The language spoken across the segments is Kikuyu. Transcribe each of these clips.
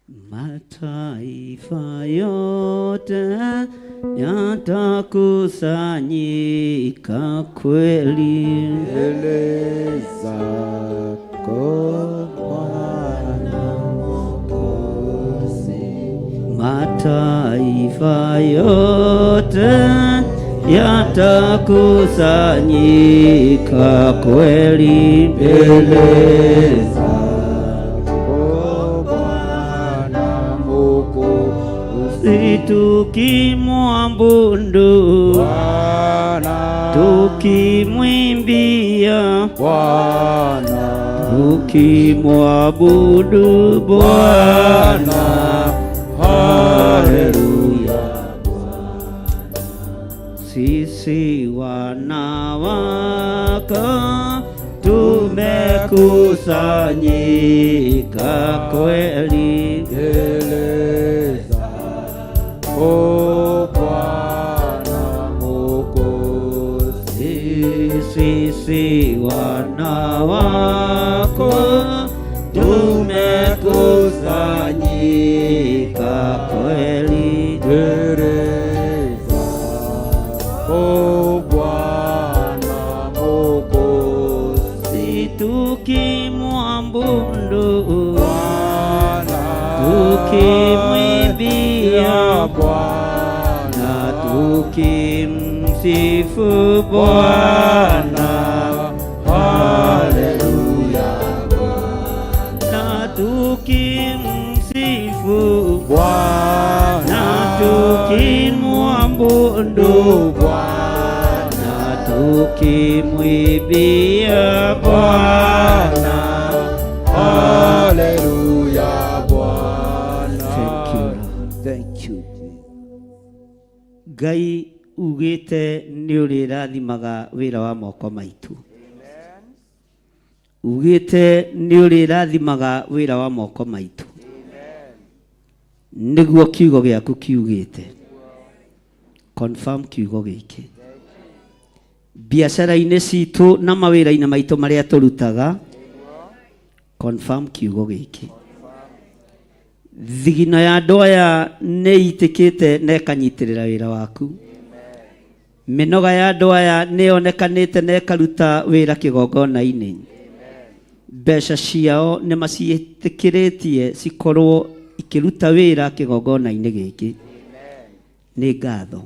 Mataifa yote yatakusanyika kweli mbele zako Bwana Mwokozi. Mataifa yote yatakusanyika kweli mbele zako Bwana Mwokozi. Tukimwabudu Bwana, tukimwimbia Bwana, tukimwabudu Bwana. Haleluya. Sisi wana wako tumekusanyika kweli mbele zako Bwana Mwokozi. Sisi wana wako tumekusanyika kweli mbele zako Bwana Mwokozi. Tukimwabudu Bwana, tukimwimbia Bwana, tukimsifu Bwana. Haleluya. Na tukimsifu Bwana, na tukimwabudu Bwana, tukimwimbia Bwana. Haleluya Bwana. Thank you, Lord. Thank you. Ngai ugite ni urithathimaga wira wa moko maitu. Ugite ni urithathimaga wira wa moko maitu. Niguo kiugo giaku kiugite. Confirm kiugo giki. Biacara-inĩ citũ na mawĩra-inĩ maitũ marĩa tũrutaga, confirm kiugo gĩkĩ. Thigino ya andũ aya nĩ itĩkĩte na ĩkanyitĩrĩra wĩra waku. Mĩnoga ya andũ aya nĩ yonekanĩte na ĩkaruta wĩra kĩgongona-inĩ. Mbeca ciao nĩ maciĩtĩkĩrĩtie cikorwo ikĩruta wĩra kĩgongona-inĩ gĩkĩ. Nĩ ngatho.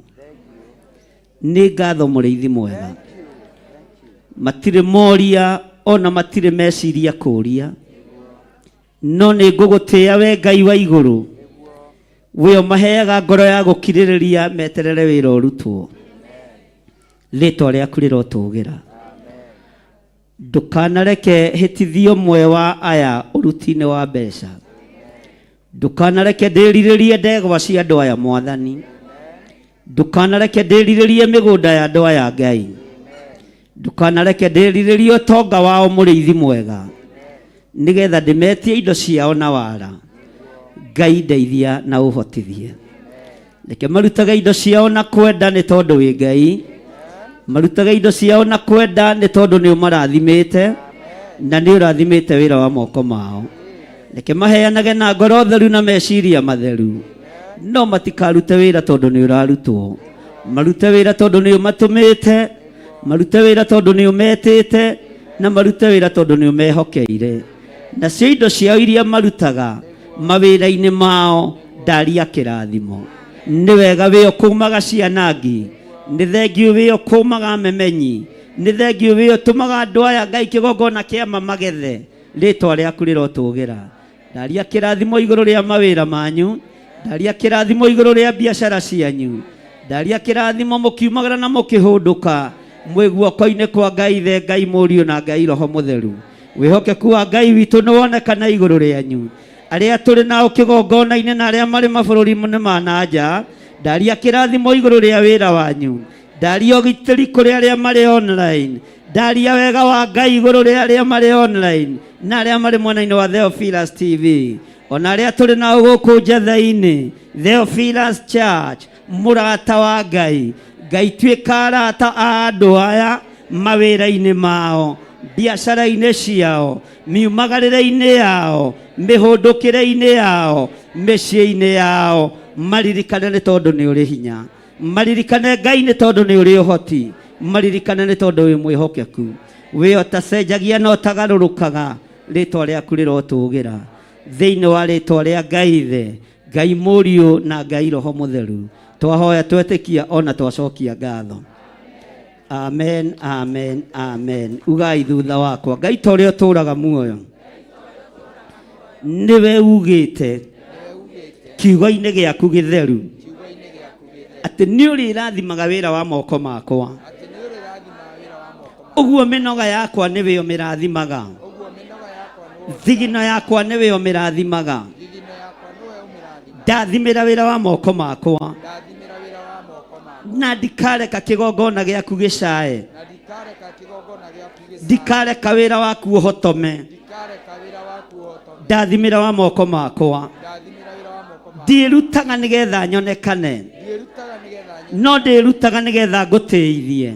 Nĩ ngatho mũrĩithi mwega. Matirĩ moria ona matirĩ meciria kũria. No nĩ ngũgũtĩĩa we Ngai wa igũrũ. We ũmaheaga ngoro ya gũkirĩrĩria meterere wĩra ũrutwo. Rĩĩtwa rĩaku rĩrotũgĩra. Ndũkanareke hĩtithio ũmwe wa aya ũruti-inĩ wa mbeca. Ndũkanareke ndĩrirĩrie ndegwa cia andũ aya Mwathani. Ndũkanareke ndĩrirĩrie mĩgũnda ya andũ aya Ngai. Ndũkanareke ndĩrirĩrie ũtonga wao mũrĩithi mwega. Nĩgetha ndĩmetie indo ciao na wara. Ngai ndeithia na ũhotithie. Reke marutaga indo ciao na kwenda nĩ tondũ wĩ Ngai. Marutaga indo ciao na kwenda nĩ tondũ nĩ ũmarathimĩte na nĩ ũrathimĩte wĩra wa moko mao. Reke maheanage na ngoro theru na meciria matheru. No matikarute wĩra tondũ nĩ ũrarutwo. Marute wĩra tondũ nĩ ũmatũmĩte. Marute wĩra tondũ nĩ ũmetĩte. Na marute wĩra tondũ nĩ ũmehokeire. Nacio indo ciao iria marutaga mawĩra-inĩ mao ndaria kĩrathimo. Nĩ wega wĩyo kuumaga cianangi. Nĩ thengiũ wĩyo kuumaga memenyi. Nĩ thengiũ wĩyo tũmaga andũ aya Ngai kĩgongona kĩama magethe. Rĩĩtwa rĩaku rĩrotũgĩra. Ndaria kĩrathimo igũrũ rĩa mawĩra manyu. Ndaria kĩrathimo igũrũ rĩa biacara cianyu. Ndaria kĩrathimo mũkiumagara na mũkĩhũndũka. Mwĩ guoko-inĩ kwa Ngai the Ngai Mũriũ na Ngai Roho Mũtheru. Wĩhokeku wa Ngai witũ nĩ wonekana igũrũ rĩanyu. Arĩa tũrĩ nao kĩgongona-inĩ na arĩa marĩ mabũrũri-inĩ ma nanja. Ndaria kĩrathimo igũrũ rĩa wĩra wanyu. Ndaria ũgitĩri kũrĩ arĩa marĩ online. Ndaria wega wa Ngai igũrũ rĩa arĩa marĩ online na arĩa marĩ mwena-inĩ wa Theophilus TV. Ona arĩa tũrĩ nao gũkũ njatha-inĩ Theophilus Church. Mũrata wa Ngai. Ngai tuĩka arata a andũ aya mawĩra-inĩ mao. Biacara-inĩ ciao. Miumagarĩre-inĩ yao. mĩhũndũkĩre-inĩ yao, mĩciĩ-inĩ yao, maririkane nĩ tondũ nĩ ũrĩ hinya, maririkane Ngai nĩ tondũ nĩ ũrĩ ũhoti, maririkane nĩ tondũ wĩ mwĩhokeku, wĩ ũtacenjagia na ũtagarũrũkaga, rĩtwa rĩaku rĩrotũgĩra thĩinĩ wa rĩtwa rĩa Ngai Ithe, Ngai Mũriũ na Ngai Roho Mũtheru, twahoya twetĩkia ona twacokia ngatho. Amen, amen, amen. Ugai thutha wakwa, Ngai ta ũrĩa ũtũũraga muoyo, nĩwe ugĩte kiugo-inĩ gĩaku gĩtheru atĩ nĩ ũrĩrathimaga wĩra wa moko makwa, ũguo mĩnoga yakwa nĩwe ũmĩrathimaga, thigino yakwa nĩwe ũmĩrathimaga, ndathimĩra wĩra wa moko makwa, na ndikareka kĩgongona gĩaku gĩcae, ndikareka wĩra waku ũhotome, ndathimĩra wa moko makwa, ndirutaga nĩgetha nyonekane, no ndirutaga nĩgetha ngũtĩithie,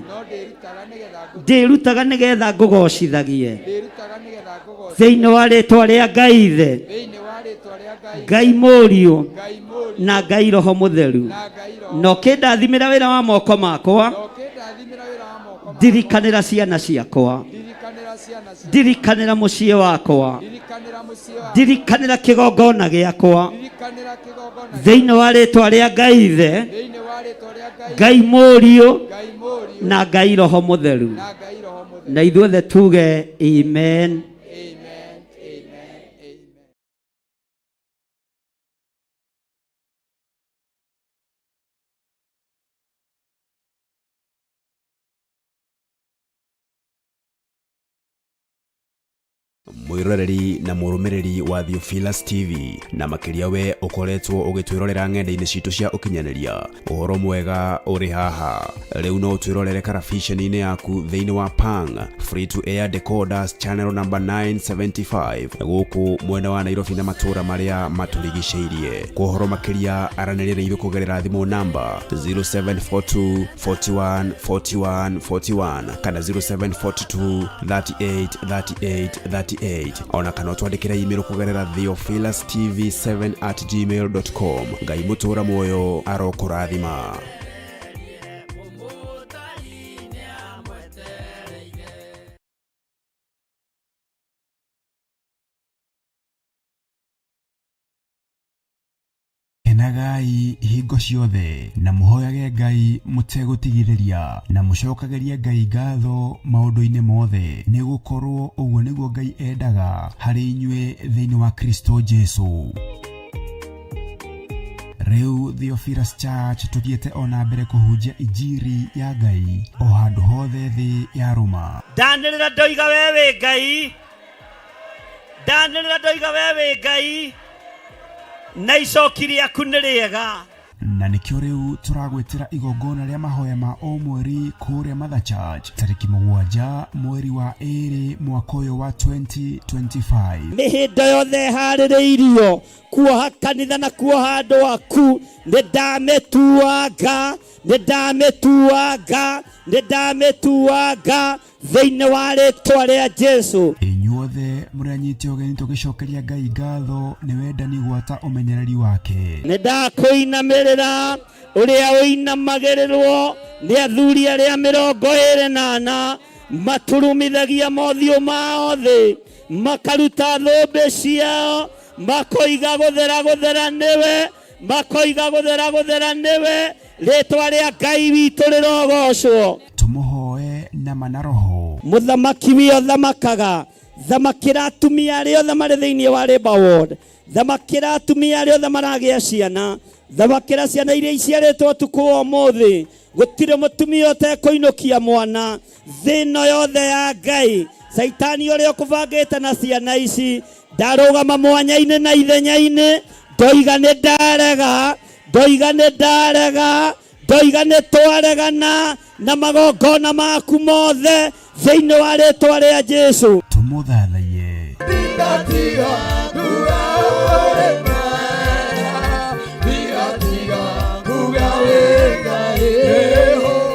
ndirutaga nĩgetha ngũgocithagie thĩinĩ wa rĩtwa rĩa Ngai Ithe, Ngai Mũriũ na Ngai Roho Mũtheru. Noke ndathimĩra wĩra wa moko makwa, ndirikanĩra ciana ciakwa, ndirikanĩra mũciĩ wakwa, ndirikanĩra kĩgongona gĩakwa thĩinĩ wa rĩtwa rĩa Ngai Ithe, Ngai Mũriũ na Ngai Roho Mũtheru. Na ithuothe tuge amen. Mwiroreri na murumiriri wa Theophilus TV na makiria we ukoretwo ugitwirorera ng'enda-inĩ citũ cia ukinyanĩria, uhoro mwega uri haha. Riu no twirorere karabiceni-inĩ yaku thĩinĩ wa Pang free to air decoders channel number 975 gũkũ mwena wa Nairobi na matũra marĩa maturigicĩirie. Kwa uhoro makiria aranĩrĩra ithu kugerera thimũ namba 0742 41 41 41 kana 0742 38 38 38 ona kana twandikira email kugerera theophilustv7@gmail.com. Ngai mutura moyo arokurathima. Enagai hingo ciothe na muhoyage Ngai mutegũtigithĩria na mucokagerie Ngai ngatho maũndũ-inĩ mothe, nĩ gũkorwo ũguo nĩguo Ngai endaga harĩ inyuĩ thĩinĩ wa Kristo Jesu. Rĩu Theophilus Church tukiete ona mbere kuhunjia injiri ya Ngai o handũ hothe thĩ ya Roma. Ndanĩrĩra ndoiga wewe Ngai, ndanĩrĩra ndoiga wewe Ngai, na icoki rĩaku nĩ rĩega. Na nĩkĩo rĩu turagwĩtĩra igongona rĩa mahoya ma o mweri kũrĩa Mother Church tarĩki 7 mweri wa 2 mwaka ũyũ wa 2025. Mĩhĩndo yothe harĩrĩirio kuoha kanitha na kuoha andũ aku nĩndamĩtuanga, nĩndamĩtuanga, nĩndamĩtuanga thĩinĩ wa rĩtwa rĩa Jesu. Inyuothe mũranyite ũgeni tũgĩcokeria Ngai ngatho nĩ wendani gwata ũmenyereri wake. Nĩndakũinamĩrĩra ũrĩa ũinamagĩrĩrwo nĩ athuri arĩa 24 maturumithagia mothiũ mao thĩ, makaruta thũmbĩ ciao, makoiga gũthera nĩwe, makoiga gũthera nĩwe, rĩtwa rĩa Ngai witũ rĩrogocwo. Tumuhoe na manaroho. Mũthamaki wĩ thamakaga, thamakĩra atumia arĩa othe marĩ thĩinĩ wa Labour Ward, thamakĩra atumia arĩa othe maragĩa ciana, thamakĩra ciana iria iciarĩtwo ũtukũ wa ũmũthĩ, gũtirĩ mũtumia ũtekũinũkia mwana thĩno yothe ya Ngai. Saitani ũrĩa ũkũbangĩte na ciana ici, ndarũgama mwanya-inĩ na ithenya-inĩ, ndoiga nĩ ndarega, ndoiga nĩ ndarega, ndoiga nĩ twaregana na magongona maku mothe thĩinĩ wa rĩtwa rĩa Jesu. Tumuthathaie.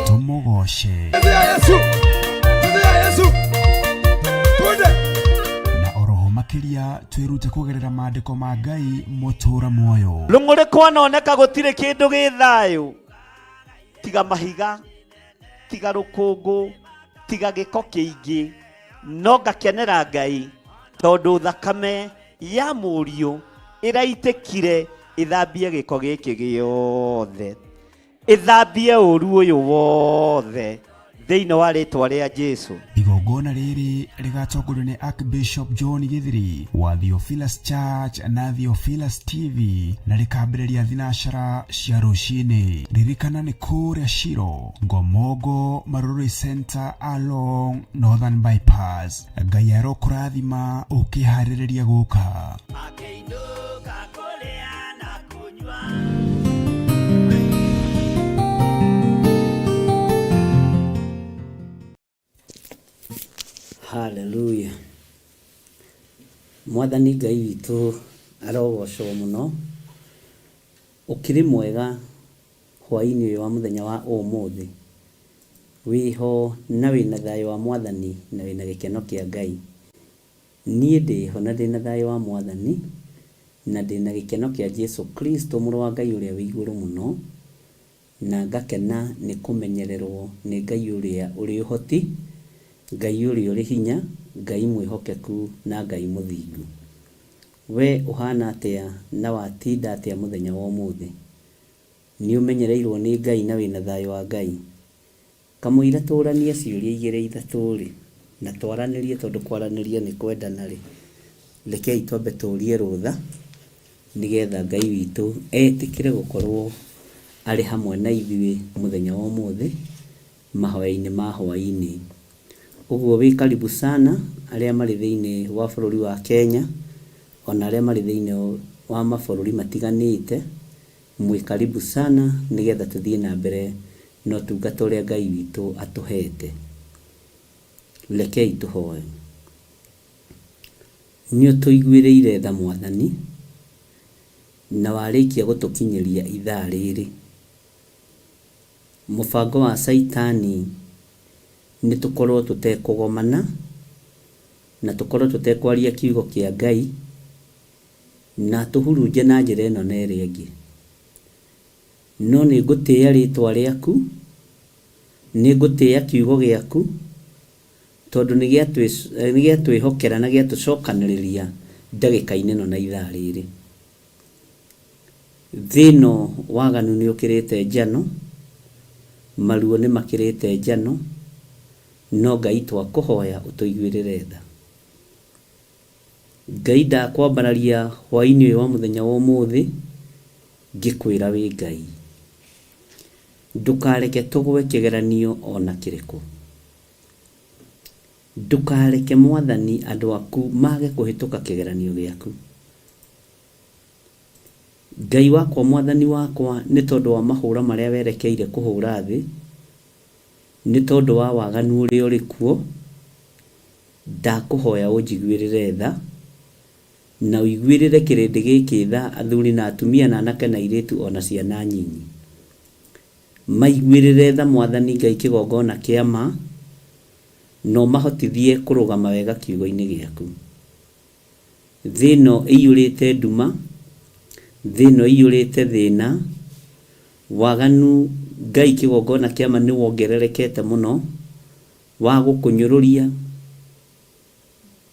Tumugoshe. Na oroho makiria twirute kugerera maandiko ma Ngai mutura muoyo. Rung'uri kwanoneka gutire kindu gi thayu tiga mahiga, tiga rukungu, tiga giko kiingi, no ngakenera Ngai tondu thakame ya Mũriũ ĩraitikire ithambie giko giki giothe, ithambie ũru ũyũ wothe thĩinĩ wa rĩtwa rĩa Jesu. Igongona rĩrĩ rĩgatongorio nĩ Archbishop John Githiri wa Theophilus Church na Theophilus TV, na rĩkambĩrĩria thinacara cia rũcinĩ. Ririkana nĩ kũrĩa Shiro, Ngomongo Marũrũ Center along Northern Bypass. Ngai arokũrathima ũkĩharĩrĩria gũka. Hallelujah. Mwathani Ngai witũ arogocwo mũno. Ũkĩrĩ mwega hwaĩ-inĩ ũyũ wa mũthenya wa ũmũthĩ. Wĩho na wĩna thayũ wa Mwathani na wĩna gĩkeno kĩa Ngai. Niĩ ndĩho na ndĩna thayũ wa Mwathani na ndĩna gĩkeno kĩa Jesu Kristo mũrũ wa Ngai ũrĩa wĩ igũrũ mũno, na ngakena nĩ kũmenyererwo nĩ Ngai ũrĩa ũrĩ ũhoti, Ngai ũrĩa ũrĩ hinya, Ngai mwĩhokeku na Ngai mũthingu. We ũhana atĩa na watinda atĩa mũthenya wa ũmũthĩ? Nĩ ũmenyereirwo nĩ Ngai na wĩna thayũ wa Ngai? Kamũira tũranie ciũria igĩrĩ ithatũ rĩ, na twaranĩrie tondũ kwaranĩria nĩ kwendana rĩ. Rekei twambe tũrie rũtha nĩgetha Ngai witũ etĩkĩre gũkorwo arĩ hamwe na ithuĩ mũthenya wa ũmũthĩ mahoya-inĩ ma hwaĩ-inĩ. Ũguo wĩ karibu sana arĩa marĩ thĩinĩ wa bũrũri wa Kenya, ona arĩa marĩ thĩinĩ wa mabũrũri matiganĩte, mwĩ karibu sana nĩgetha tũthiĩ na mbere na ũtungata ũrĩa Ngai witũ atũhete. Rekei tũhoe. Nĩ ũtũiguĩrĩire tha Mwathani, na warĩkia gũtũkinyĩria ithaa rĩrĩ. Mũbango wa Saitani nĩ tũkorwo tũtekũgomana na tũkorwo tũtekwaria kiugo kĩa Ngai na tũhurunje na njĩra ĩno na ĩrĩa ĩngĩ. No nĩ ngũtĩĩa rĩtwa rĩaku, nĩ ngũtĩĩa kiugo gĩaku, tondũ nĩ gĩatwĩhokera na gĩatũcokanĩrĩria ndagĩka-inĩ ĩno na ithaa rĩrĩ. Thĩno waganu nĩ ũkĩrĩte njano, maruo nĩ makĩrĩte njano, no Ngai twakũhoya ũtũiguĩrĩre tha. Ngai ndakwambararia hwaĩ-inĩ ũyũ wa mũthenya wa ũmũthĩ ngĩkwĩra wĩ Ngai, ndũkareke tũgwe kĩgeranio ona kĩrĩkũ. Ndũkareke Mwathani andũ aku mage kũhĩtũka kĩgeranio gĩaku. Ngai wakwa Mwathani wakwa, nĩ tondũ wa mahũra marĩa werekeire kũhũra thĩ, nĩ tondũ wa waganu ũrĩa ũrĩ kuo, ndakũhoya ũnjiguĩrĩre tha na ũiguĩrĩre kĩrĩndĩ gĩkĩ tha, athuri na atumia na anake na airĩtu ona ciana nyinyi. Maiguĩrĩre tha Mwathani Ngai kĩgongona kĩa ma, no mahotithie kũrũgama wega kiugo-inĩ gĩaku. Thĩno ĩiyũrĩte nduma, thĩno ĩiyũrĩte thĩna, waganu Ngai kĩgongona kĩa ma nĩ wongererekete mũno wa gũkũnyũrũria.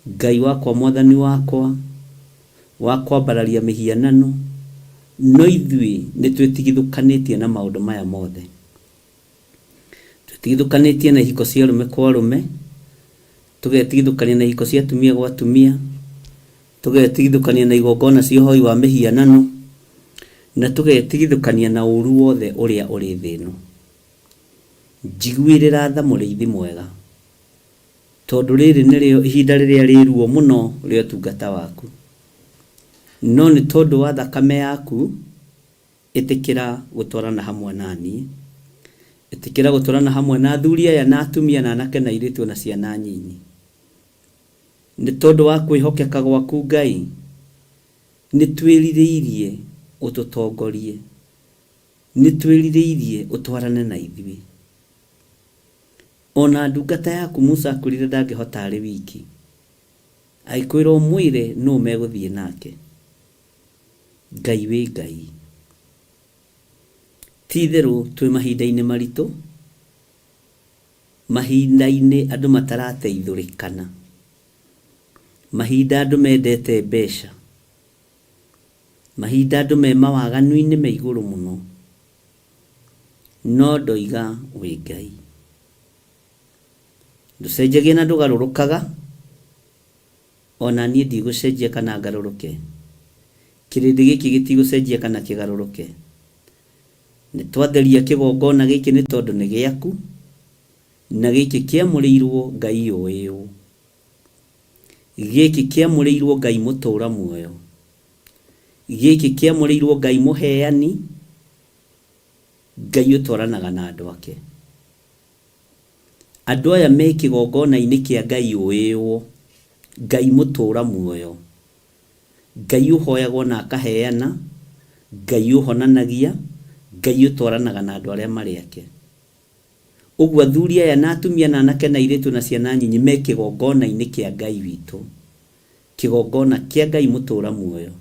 Ngai wakwa Mwathani wakwa, wa kwambararia mĩhianano, no ithuĩ nĩ twĩtigithũkanĩtie na maũndũ maya mothe. Twĩtigithũkanĩtie na ihiko cia arũme kwa arũme, tũgetigithũkania na ihiko cia atumia gwa atumia, tũgetigithũkania na igongona cia ũhoi wa mĩhianano, na tũgetigithũkania na ũru wothe ũrĩa ũrĩ thĩ ĩno. Njiguĩrĩra tha Mũrĩithi mwega, tondũ rĩrĩ nĩrĩo ihinda rĩrĩa rĩruo mũno rĩa ũtungata waku. No nĩ tondũ wa thakame yaku, ĩtĩkĩra gũtwarana hamwe naniĩ, ĩtĩkĩra gũtwarana hamwe na athuri aya na atumia na anake na airĩtu na ciana nyinyi. Nĩ tondũ wa kwĩhokeka gwaku Ngai, nĩ twĩrirĩirie ũtũtongorie, nĩ twĩrirĩirie ũtwarane na ithuĩ. Ona ndungata yaku Musa akwĩrire ndangĩhota arĩ wiki, aikwirwo mwire no meguthie nake Ngai we Ngai titheru twi mahinda-ini maritu mahinda-ini andu matarateithurikana mahinda andu mendete mbeca mahinda andu me mawaganu-ini me iguru muno no ndoiga we Ngai nducenjagie na ndugarurukaga ona nie ndigucenjia kana ngaruruke kirindi giki gitigucenjia kana kigaruruke ni twatheria kigongona giki ni tondu ni giaku na giki kiamurirwo Ngai uyu giki kiamurirwo Ngai mutura muoyo giki kiamurirwo Ngai muheani Ngai utwaranaga na andu ake andu aya me kigongona-ini kia Ngai uyu Ngai mutura muoyo Ngai uhoyagwo na akaheana Ngai uhonanagia Ngai utwaranaga na andu aria mari ake ugwa athuri aya na atumia na anake na iritu na ciana nyinyi me kigongona-ini kia Ngai witu kigongona kia Ngai mutura muoyo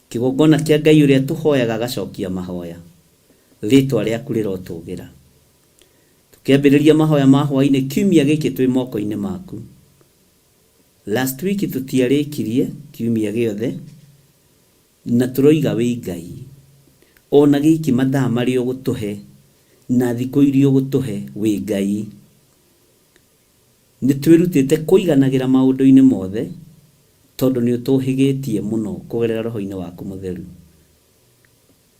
kigongona kia Ngai uria tuhoyaga agacokia mahoya ritwa riaku rirotugira tukiambiriria mahoya ma hwaini kiumia giki twi moko-ini maku last week tutiarikirie kiumia giothe na turoiga we Ngai ona giki mathaa mari ugutuhe na thiku iria ugutuhe we Ngai ni twirutite kuiganagira maundu-ini mothe tondu ni utuhigitie muno kugerera roho-ini waku mutheru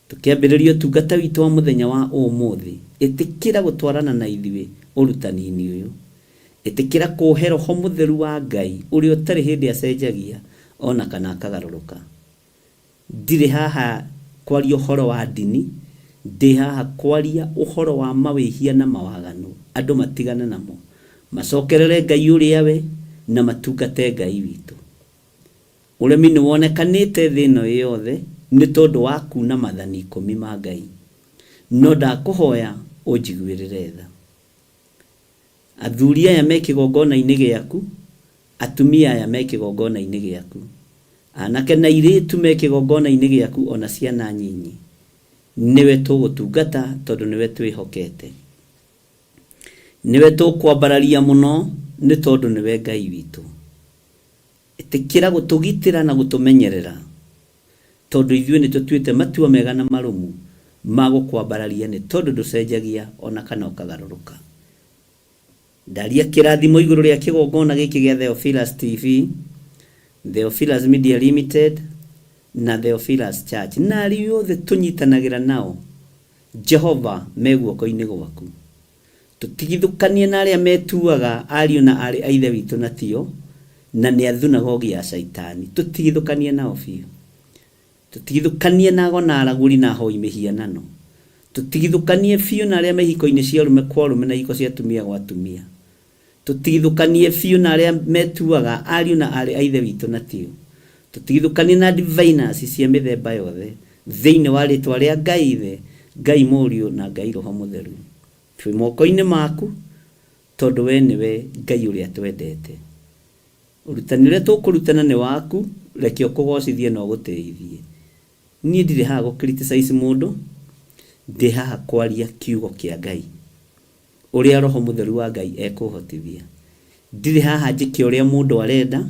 tukiambiriria tungata witu wa muthenya wa umuthi itikira gutwarana na ithuĩ urutani-ini uyu itikira kuhe roho mutheru wa Ngai uria utari hindi acenjagia ona kana akagaruruka ndire haha kwaria uhoro wa dini ndi haha kwaria uhoro wa mawihia na mawaganu andu matigane namo macokerere Ngai uria we na matungate Ngai witu uremi ni wonekanite thi ino yothe ni tondu wa kuna mathani 10 ma Ngai no ndakuhoya unjiguirire tha athuri aya me kigongona-ini giaku atumia aya me kigongona-ini giaku anake na iritu me kigongona-ini giaku ona ciana nyinyi niwe tugutungata tondu niwe twihokete niwe tukwambararia muno ni tondu niwe Ngai witu itikira gutugitira na gutumenyerera tondu ithuĩ ni tutuite matua mega na marumu magukwambararia ni tondu nducenjagia ona kana ukagaruruka ndaria kirathimo iguru ria kigongona giki gia Theophilus TV Theophilus Media Limited na Theophilus Church na ari yothe tunyitanagira nao Jehova meguoko-ini gwaku tutigithukanie na aria metuaga ariu na ari aithe witu na tio na ni athunagogi ya shaitani tutigithukanie nao biũ tutigithukanie nago na araguri na hoi mihianano tutigithukanie biũ na aria mehiko-ini cia rume kwa rume na hiko cia tumia gwa tumia tutigithukanie biũ na aria metuaga ariu na ari aithe witu na tio tutigithukanie na diviners cia mithemba yothe thiini wa ritwa ria Ngai ithe Ngai Mũriũ na Ngai Roho Mutheru twi moko-ini maku tondu we niwe Ngai uria twendete urutani uria tukurutana ni waku reke ukugocithie no guteithie nie ndire haha gu criticize mundu ndi haha kwaria kiugo kia Ngai uria Roho Mutheru wa Ngai ekuhotithia ndire haha njike uria mundu arenda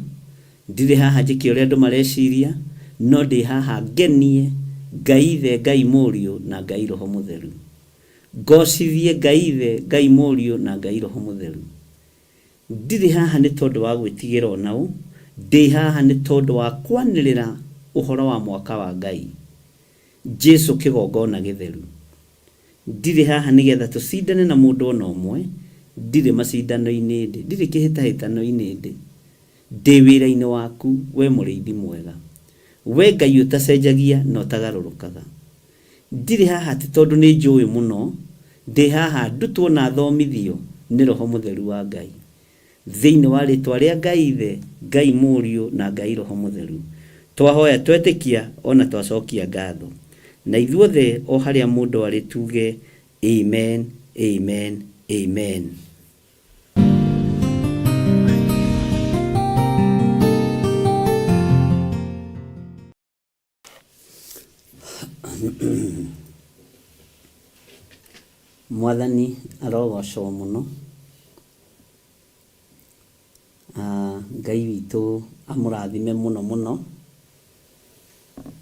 ndire haha njike uria andu mareciria no ndi haha ngenie Ngai ithe Ngai Mũriũ na Ngai Roho Mutheru ngocithie Ngai ithe Ngai Mũriũ na Ngai Roho Mutheru ndire haha ni tondu wa gwitigira onao ndi haha ni tondu wa kwanirira uhoro wa mwaka wa Ngai Jesu kigongona githeru ndire haha nigetha tucindane na mundu ona umwe ndire macindano-ini ndi ndire kihitahitano-ini ndi wira-ini waku we muriithi mwega we Ngai utacenjagia no tagarurukaga ndire haha ti tondu ni njui muno ndi haha ndutwo na thomithio ni Roho Mutheru wa Ngai thiini wa ritwa ria Ngai ithe Ngai Mũriũ na Ngai Roho Mutheru twahoya twetikia ona twacokia ngatho na ithuothe o haria mundu ari tuge amen amen amen. Mwathani arogocwo muno. Ngai witũ amũrathime muno muno,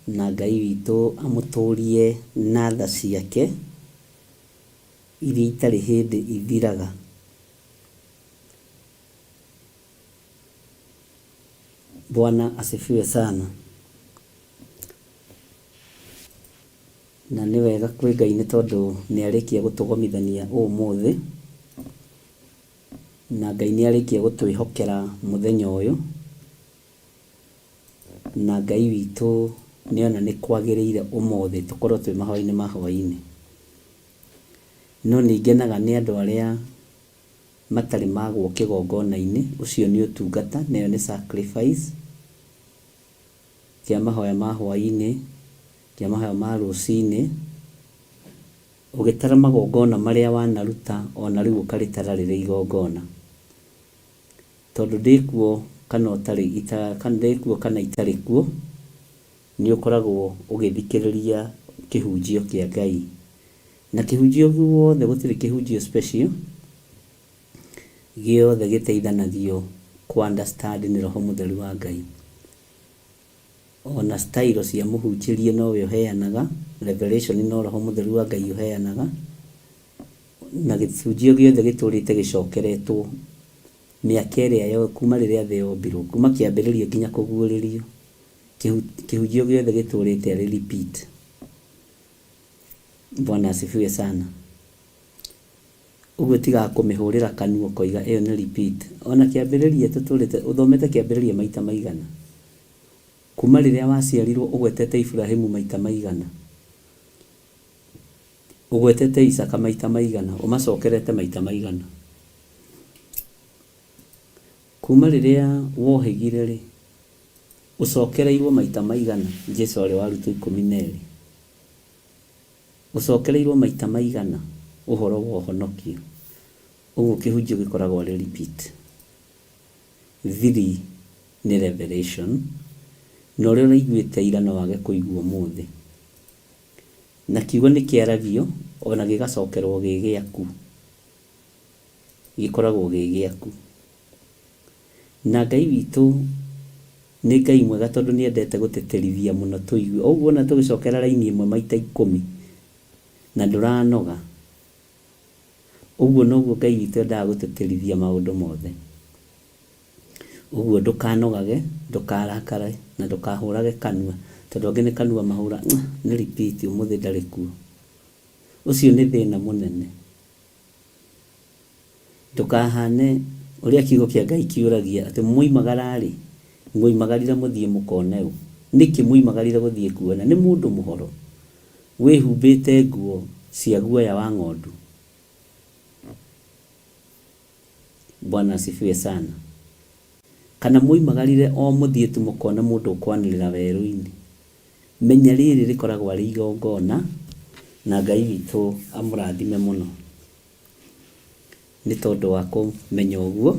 na Ngai witũ amũtũrie na tha ciake iria itarĩ hĩndĩ ithiraga. Bwana asifiwe sana. Na nĩ wega kwĩ Ngai nĩ tondũ nĩarĩkia gũtũgomithania ũmũthĩ, na Ngai nĩarĩkia gũtwĩhokera mũthenya ũyũ, na Ngai witũ nĩona nĩ kwagĩrĩire ũmũthĩ tũkorwo twĩ mahoya-inĩ ma hwaĩ-inĩ. No nĩngenaga nĩ andũ arĩa matarĩ magwo kĩgongona-inĩ, ũcio nĩ ũtungata, nayo nĩ sacrifice kĩa mahoya ma hwaĩ-inĩ, kĩa mahoya ma rũcinĩ, ũgĩtara magongona marĩa wanaruta ona rĩu ũkarĩtara rĩrĩ igongona. Tondũ ndĩkuo kana ndĩkuo kana itarĩ kuo, nĩ ũkoragwo ũgĩthikĩrĩria kĩhunjio kĩa Ngai. Na kĩhunjio gĩothe, gũtirĩ kĩhunjio special, gĩothe gĩteithanagio ku understand nĩ Roho Mũtheru wa Ngai. Ona style cia mũhunjĩrie nowe ũheanaga, revelation no Roho Mũtheru wa Ngai ũheanaga, na gĩhunjio gĩothe gĩtũrĩte gĩcokeretwo mĩaka ĩrĩa yo kuma rĩrĩa thĩ yombirwo, kuma kĩambĩrĩria nginya kũguũrĩrio. Kĩhunjio gĩothe gĩtũrĩte arĩ repeat. Bwana asifiwe sana. Ũguo tiga kũmĩhũrĩra kanua ũkoiga ĩyo nĩ repeat. Ona kĩambĩrĩria tũtũrĩte, ũthomete kĩambĩrĩria maita maigana? Kuma rĩrĩa waciarirwo ũgwetete Ibrahimu maita maigana? Ũgwetete Isaka maita maigana? Ũmacokerete maita maigana? Kuma rĩrĩa wohĩgire rĩ, ũcokereirwo maita maigana? Jesũ arĩ warutwo 12. Ũcokereirwo maita maigana ũhoro wa ũhonokio? Ũguo kĩhunjio gĩkoragwo arĩ repeat. 3 nĩ revelation, na ũrĩa ũraiguĩte ira no wage kũigua ũmũthĩ. Na kiugo nĩ kĩaragio ona gĩgacokerwo gĩ gĩaku, gĩkoragwo gĩ gĩaku. Na Ngai witũ nĩ Ngai mwega tondũ nĩendete gũtĩtĩrithia mũno tũigue. Ũguo ona tũgĩcokera raini ĩmwe maita 10 na ndũranoga, ũguo noguo Ngai witũ endaga gũtĩtĩrithia maũndũ mothe. Ũguo ndũkanogage, ndũkarakare na ndũkahũrage kanua, tondũ angĩ nĩ kanua mahũra nĩ repeat, ũmũthĩ ndarĩ kuo. Ũcio nĩ thĩna mũnene. Ndũkahane ũrĩa kiugo kĩa Ngai kiũragia atĩ muoimagara-rĩ, muoimagarire mũthiĩ mũkone ũ. Nĩkĩ muoimagarire gũthiĩ kuona? Nĩ mũndũ mũhoro wĩhumbĩte nguo cia guoya wa ng'ondu. Bwana asifiwe sana. Kana muoimagarire o mũthiĩ tu mũkone mũndũ ũkwanĩrĩra werũ-inĩ. Menya rĩrĩ rĩkoragwo arĩ igongona, na Ngai witũ amũrathime mũno nĩ tondũ wa kũmenya ũguo,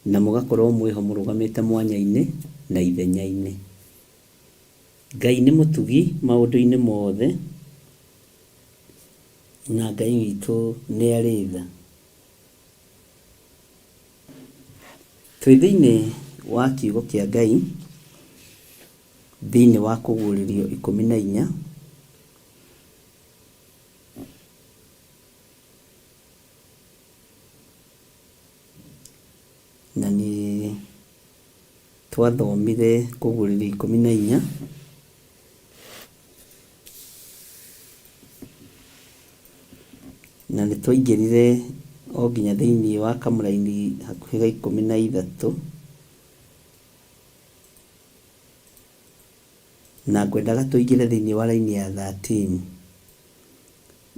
na mũgakorwo mwĩho mũrũgamĩte mwanya-inĩ na ithenya-inĩ. Ngai nĩ mũtugi maũndũ-inĩ mothe, na Ngai witũ nĩ arĩ tha. Twĩ thĩinĩ wa kiugo kĩa Ngai, thĩinĩ wa Kũguũrĩrio 14, na nĩ twathomire Kũguũrĩrio 14 na nĩ twaingĩrire o nginya thĩinĩ wa kamũraini hakuhĩ ga 13, na ngwendaga tũingĩre thĩinĩ wa raini ya 13,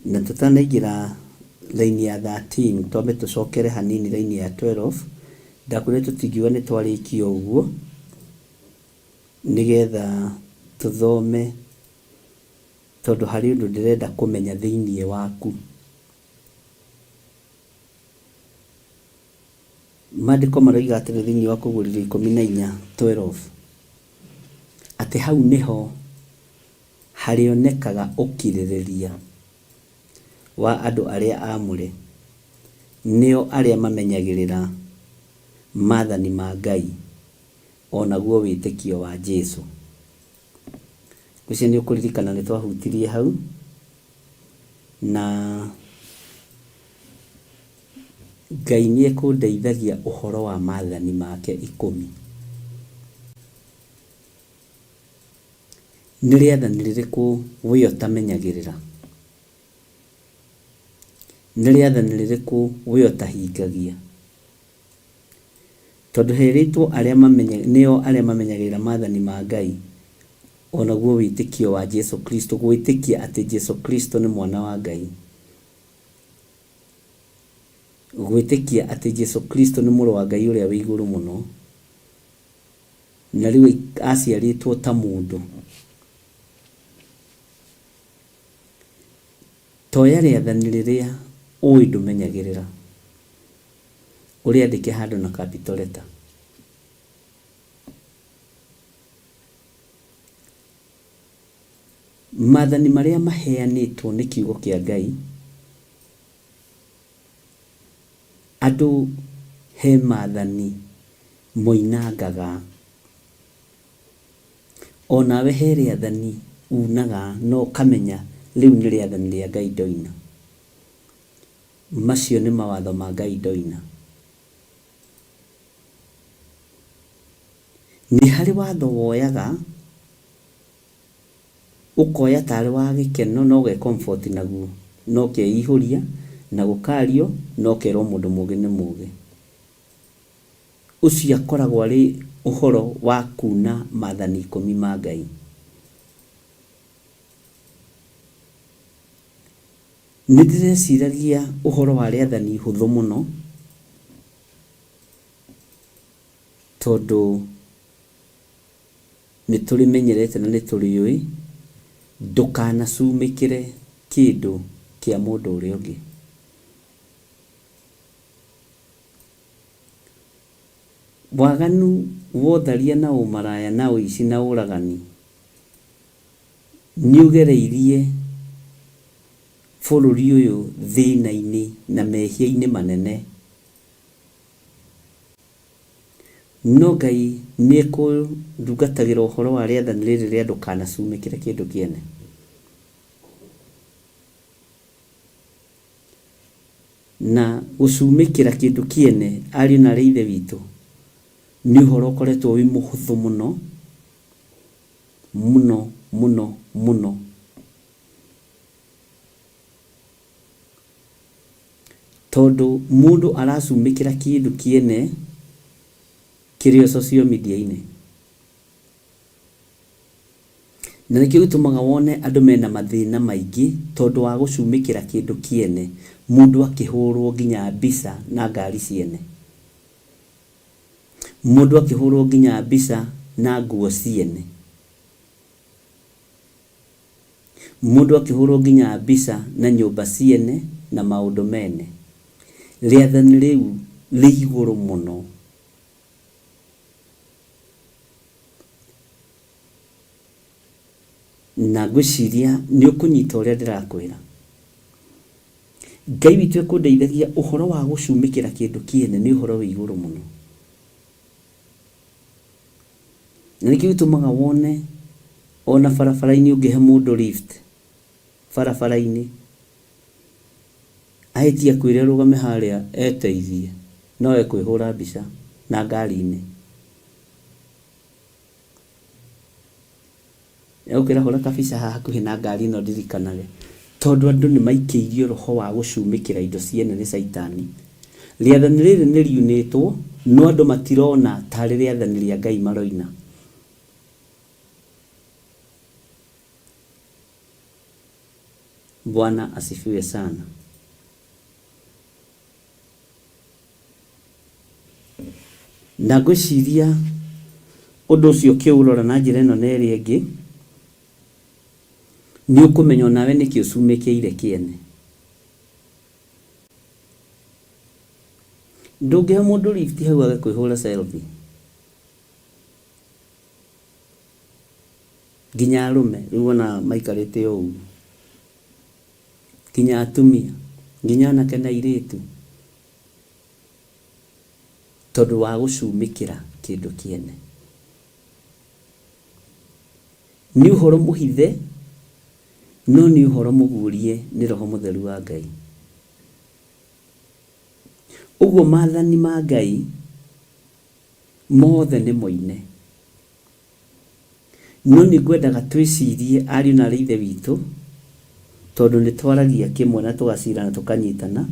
na tũtanaingĩra raini ya 13 twambe tũcokere hanini raini ya 12. Ndakwĩra tũtingiuga nĩ twarĩkia ũguo, nĩgetha tũthome, tondũ harĩ ũndũ ndĩrenda kũmenya thĩinĩ waku. Maandĩko maroiga atĩrĩ thĩinĩ wa Kũguũrĩrio 14:12 atĩ hau nĩho harionekaga ũkirĩrĩria wa andũ arĩa amũre, nĩo arĩa mamenyagĩrĩra maathani ma Ngai, onaguo wĩtĩkio wa Jesũ. Ũcio nĩ ũkũririkana nĩ twahutirie hau, na Ngai nĩ ekũndeithagia ũhoro wa maathani make 10. Nĩ rĩathani rĩrĩkũ we ũtamenyagĩrĩra? Nĩ rĩathani rĩrĩkũ we ũtahingagia? Tondũ herĩtwo nĩo arĩa mamenyagĩrĩra maathani ma Ngai, onaguo wĩtĩkio wa Jesũ Kristo, gwĩtĩkia atĩ Jesũ Kristo nĩ mwana wa Ngai, gwĩtĩkia atĩ Jesũ Kristo nĩ mũrũ wa Ngai ũrĩa wĩ igũrũ mũno, na rĩu aciarĩtwo ta mũndũ. Toya rĩathani rĩrĩa ũĩ ndũmenyagĩrĩra, ũrĩandĩke handũ na capital letter. Maathani marĩa maheanĩtwo nĩ kiugo kĩa Ngai, andũ he maathani moinangaga, onawe he rĩathani unaga no kamenya rĩu nĩ rĩathani rĩa Ngai ndoina. Macio nĩ mawatho ma Ngai ndoina. Nĩ harĩ watho woyaga ũkoya tarĩ wa gĩkeno, no ge comfort naguo, no keihũria na gũkario, no kerwo mũndũ mũgĩ nĩ mũgĩ. Ũcio akoragwo arĩ ũhoro wa kuna maathani 10 ma Ngai. Nĩ ndĩreciragia ũhoro wa rĩathani hũthũ mũno, tondũ nĩ tũrĩmenyerete na nĩ tũrĩũĩ, ndũkanacumĩkĩre kĩndũ kĩa mũndũ ũrĩa ũngĩ. Waganu, wotharia na ũmaraya na ũici na ũragani nĩ ũgereirie bũrũri ũyũ thĩna-inĩ na mehia-inĩ manene. No Ngai nĩ ekũndungatagĩra ũhoro wa rĩathani rĩrĩ rĩa ndũkanacumĩkĩre kĩndũ kĩene. Na gũcumĩkĩra kĩndũ kĩene, ariũ na arĩ ithe witũ, nĩ ũhoro ũkoretwo wĩ mũhũthũ mũno mũno mũno mũno. Tondũ mũndũ aracumĩkĩra kĩndũ kĩene kĩrĩ social media-inĩ, na nĩkĩo gĩtũmaga wone andũ mena mathĩna maingĩ, tondũ wa gũcumĩkĩra kĩndũ kĩene, mũndũ akĩhũrwo nginya mbica na ngari ciene, mũndũ akĩhũrwo nginya mbica na nguo ciene, mũndũ akĩhũrwo nginya mbica na nyũmba ciene na maũndũ mene. Rĩathani rĩu rĩ igũrũ mũno. Na ngwĩciria nĩ ũkũnyita ũrĩa ndĩrakwĩra. Ngai witũ ekũndeithagia ũhoro wa gũcumĩkĩra kĩndũ kĩene nĩ ũhoro wĩ igũrũ mũno. Na nĩkĩo gĩtũmaga wone ona barabara-inĩ ũngĩhe mũndũ lift barabara-inĩ, ahĩtia kwĩrĩa rũgame harĩa eteithie, no ekwĩhũra mbica na ngari-inĩ. Ũkĩra hũra kabica hakuhĩ na ngari ĩno ndirikanage, tondũ andũ nĩ maikĩirio roho wa gũcumĩkĩra indo ciene nĩ Saitani. Rĩathani rĩrĩ nĩ riunĩtwo, no andũ matirona tarĩ rĩathani rĩa Ngai maroina. Bwana asifiwe sana. Na ngwĩciria ũndũ ũcio ũkĩũrora na njĩra ĩno na ĩrĩa ĩngĩ, nĩ ũkũmenya nawe nĩkĩ ũcumĩkĩire kĩene. Ndũngĩhe mũndũ lift hau agĩkwĩhũra selfie. nginya arume riu ona maikarite ũũ, nginya atumia, nginya anake na airĩtu, tondũ wa gũcumĩkĩra kĩndũ kĩene. Nĩ ũhoro mũhithe, no nĩ ũhoro mũguũrie nĩ Roho Mũtheru wa Ngai. Ũguo maathani ma Ngai mothe nĩ moine, no nĩ ngwendaga twĩcirie ariũ na aarĩ a Ithe witũ, tondũ nĩ twaragia kĩmwe na tũgacira na tũkanyitana.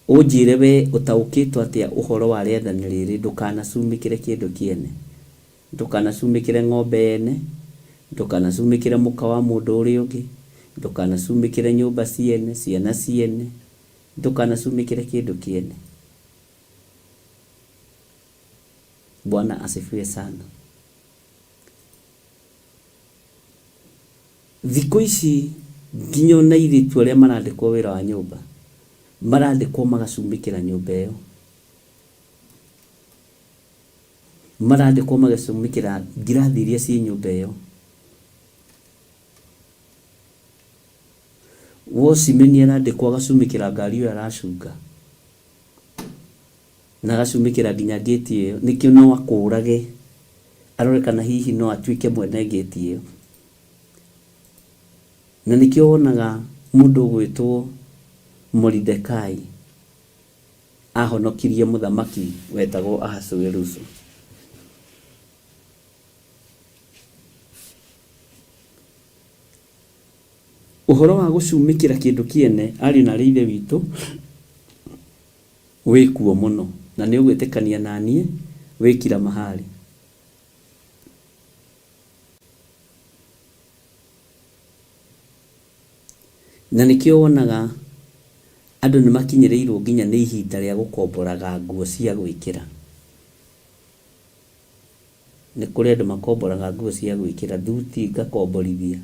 Ũnjĩre we ũtaũkĩtwo atĩa ũhoro wa rĩathani rĩrĩ, ndũkanacumĩkĩre kĩndũ kĩene, ndũkanacumĩkĩre ng'ombe yene, ndũkanacumĩkĩre mũka wa mũndũ ũrĩa ũngĩ, ndũkanacumĩkĩre nyũmba ciene, ciana ciene, ndũkanacumĩkĩre kĩndũ kĩene. Bwana asifiwe sana. Thikũ ici nginya ona airĩtu arĩa marandĩkwo wĩra wa nyũmba marandĩkwo magacumĩkĩra nyũmba ĩyo, marandĩkwo magacumĩkĩra ngirathi iria ciĩ nyũmba ĩyo. Wocimeni arandĩkwo agacumĩkĩra ngari ĩyo aracunga, na agacumĩkĩra nginya ngĩti ĩyo, nĩkĩo no akũrage arore kana hihi no atuĩke mwene ngĩti ĩyo. Na nĩkĩo wonaga mũndũ ũgwĩtwo Moridekai ahonokirie mũthamaki wetagwo Ahasuerusu. Ũhoro wa gũcumĩkĩra kĩndũ kĩene ariũ na aarĩ a Ithe witũ wĩkuo mũno, na nĩ ũgwĩtĩkania na niĩ wĩ kila mahali. Na nĩkĩo wonaga andũ nĩ makinyĩrĩirwo nginya nĩ ihinda rĩa gũkomboraga nguo cia gwĩkĩra. Nĩ kũrĩ andũ makomboraga nguo cia gwĩkĩra, thuti ngakomborithia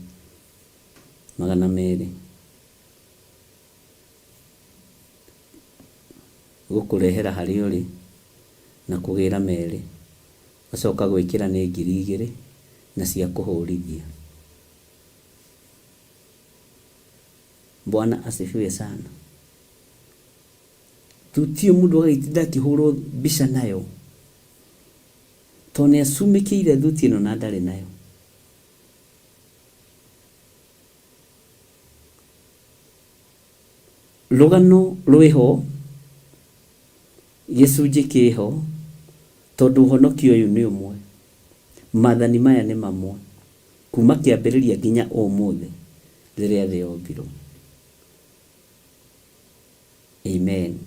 200 gũkũrehera harĩa ũrĩ na kũgĩra merĩ, gacoka gwĩkĩra nĩ 2000 na cia kũhũrithia. Bwana asifiwe sana. Tutio mũndũ agaitinda akĩhũrwo mbica nayo, tondũ nĩ acumĩkĩire thuti ĩno na ndarĩ nayo. Rũgano rwĩho, gĩcunjĩ kĩho, tondũ ũhonokio ũyũ nĩ ũmwe, maathani maya nĩ mamwe, kuma kĩambĩrĩria nginya ũmũthĩ rĩrĩa thĩ yombirwo. Amen.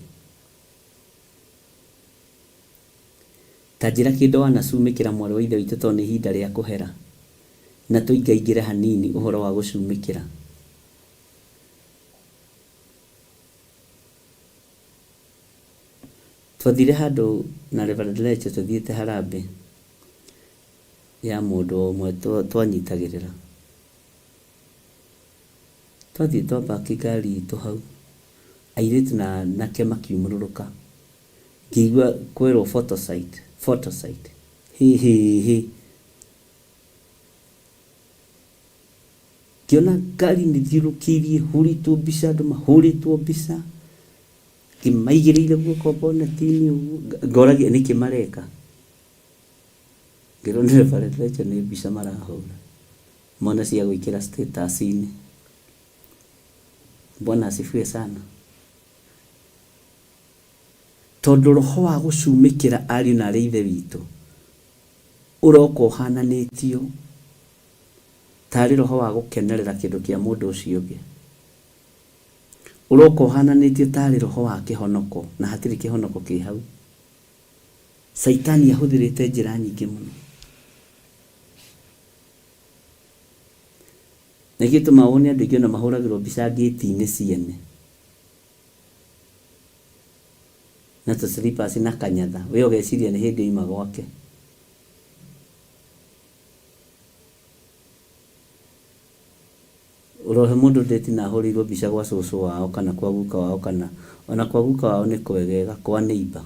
Ta njĩra kĩndũ wanacumĩkĩra mwarĩ wa Ithe witũ, tondũ nĩ ihinda rĩa kũhera, na tũingaingĩre hanini ũhoro wa gũcumĩkĩra. Twathire handũ na Reverend Leche, tũthiĩte harambĩ ya mũndũ ũmwe twanyitagĩrĩra. Twathiĩ twambaki ngari itũ hau, airĩtu na anake makiumũrũrũka, ngĩigua kwĩrwo photosite. Hihihi. Kiona ngari nĩthiũrũkĩirie, hũrĩtwo mbica, andũ mahũrĩtwo mbica, kĩmaigĩrĩire guoko boneti-inĩ ũguo, ngoragia nĩkĩ mareka. Ngĩrwo nĩ Reverend Leche nĩ mbica marahũra, mona cia gwĩkĩra status-inĩ. Bwana asifiwe sana. Tondũ roho wa gũcumĩkĩra ariũ na aarĩ a Ithe witũ ũroka ũhananĩtio tarĩ roho wa gũkenerera kĩndũ kĩa mũndũ ũcio ũngĩ. Ũroka ũhananĩtio tarĩ roho wa kĩhonoko, na hatirĩ kĩhonoko kĩ hau. Saitani ahũthĩrĩte njĩra nyingĩ mũno. Na gĩtũma wone andũ aingĩ ona mahũragĩrwo mbica ngĩti-inĩ ciene, na tũslippers na kanyatha, we ũgeciria nĩ hĩndĩ ima gwake. Ũrohe mũndũ ndeti na ahũrĩirwo mbica gwa cũcũ wao kana kwa guka wao, kana ona kwa guka wao nĩ kwegega, kwa neighbor.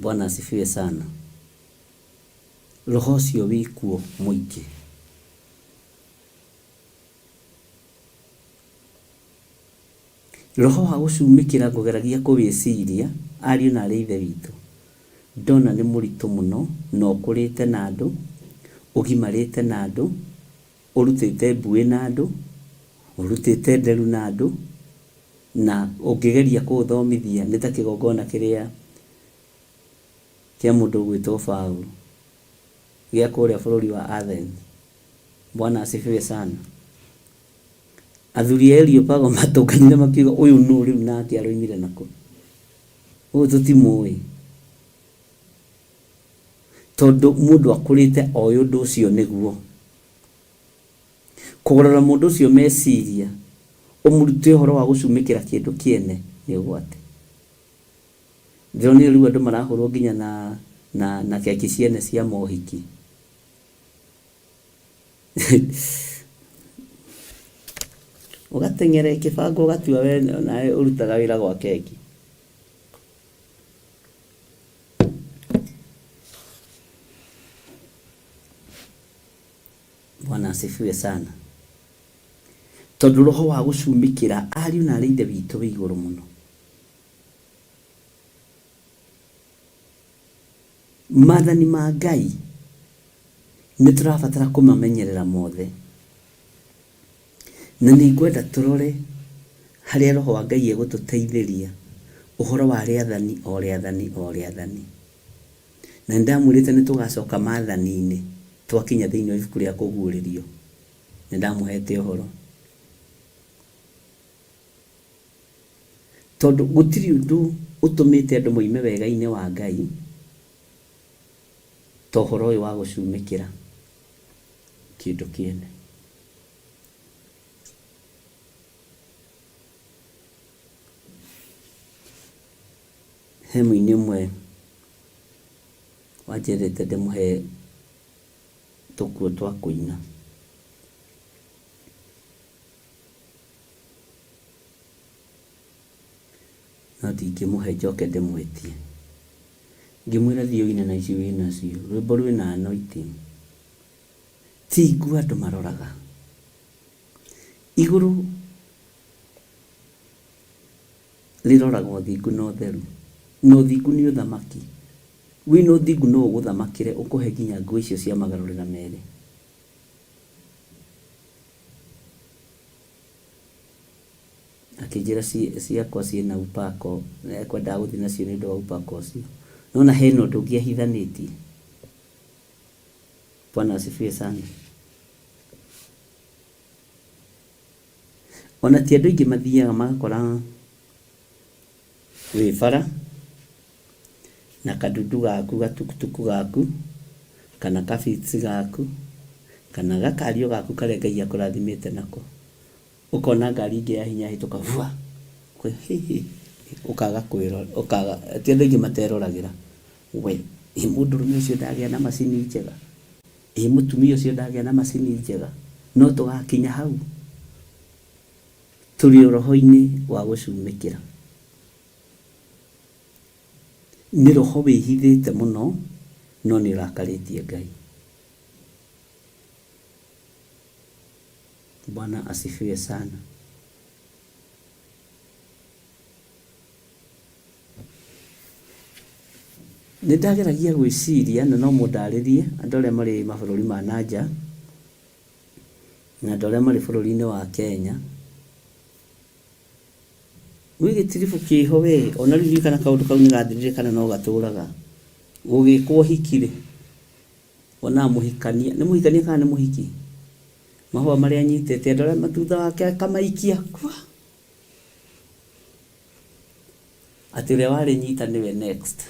Bwana asifiwe sana. Roho cio wikuo muingi. Roho wa gucumikira ngugeragia kuwiciria ariu na ari ithe witu. Ndona ni muritu muno na ukurite na andu, ugimarite na andu, urutite mbui na andu, urutite nderu na andu, na ungigeria kuthomithia nita kigongona kiria kia mundu gwitwo Paulo gia kuria bururi wa Athens. Bwana asifiwe sana. Athuri Areopago matukanire makiuga uyu no riu nake aroimire nako. Uyu tutimui. Tondu mundu akurite oyo undu ucio niguo. Kugorora mundu ucio meciria umurute uhoro wa gucumikira kindu kiene ni ugwate. Ndionire riu andu marahurwo nginya na keki ciene cia mohiki. Ugatengere kibango ugatua we nawe urutaga wira gwa keki. Bwana asifiwe sana. Tondu roho wa gucumikira ariu na ari ithe witu wi iguru muno. Maathani ma Ngai ni turabatara kumamenyerera mothe. Na ni ngwenda turore haria roho wa Ngai egututeithiria uhoro wa riathani. Na ndamwirite ni tugacoka maathani-ini twakinya thiini wa ibuku ria kuguririo. Ni ndamuhete uhoro. Tondu gutiri undu utumite andu moime wega-ini wa Ngai to uhoro uyu wa gucumikira kindu kiene. Hemu-ini imwe wanjirite ndimuhe tukuo twa kuina. No ndingimuhe njoke ndimwitie. Ngimwira thio ine na icio wina cio. Rwimbo rwina anointing. Ti igua andu maroraga. Iguru riroragwo thingu no theru. No thingu ni uthamaki. Wi no thingu no uguthamakire ukuhe nginya nguo icio cia magarurira meri. Akijira ciakwa ciina upako kwenda guthi nacio ni undu wa upako ucio. Nona heno ndungiahithanitie. Bwana asifiwe sana. Ona ti andu ingi mathiaga magakora wi bara na kadudu gaku gatukutuku gaku kana kafitsi gaku kana gakario gaku kare Ngai akurathimite nako. Ukona ngari ingi ya hinya hituka vua kwe ukaga kwiro ukaga ti andu ingi materoragira we mundu rume ucio ndagia na macini njega mutumia ucio ndagia na macini njega no tugakinya hau turi roho-ini wa gucumikira. Ni roho wihithite muno no ni rakaritie Ngai. Bwana asifiwe sana. Nindageragia gwiciria na no mundaririe andu aria mari mabururi ma nanja na andu aria mari bururi-ini wa Kenya. Wigitirifu kiho we ona ririkana kaundu kau ni gathirire kana no gaturaga gugikwo hikire ona muhikania ni muhikania kana ni muhiki mahua maria anyitete andu aria matutha wake akamaikia atire wari nyita niwe next.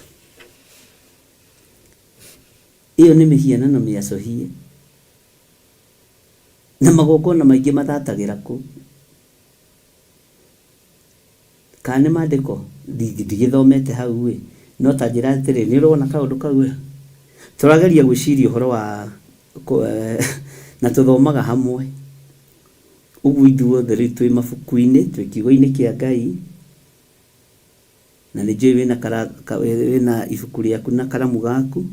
Iyo ni mihianano miacohie na magongona maingi mathatagira ku kane mandiko ndigithomete hau we no ta njira atiri ni urona kaundu kau turageria gwiciria uhoro wa na tuthomaga hamwe ugu ithuothe ri twi mabuku-ini twi kiugo-ini kia Ngai na nĩ njũĩ wĩna ibuku rĩaku na karamu gaku,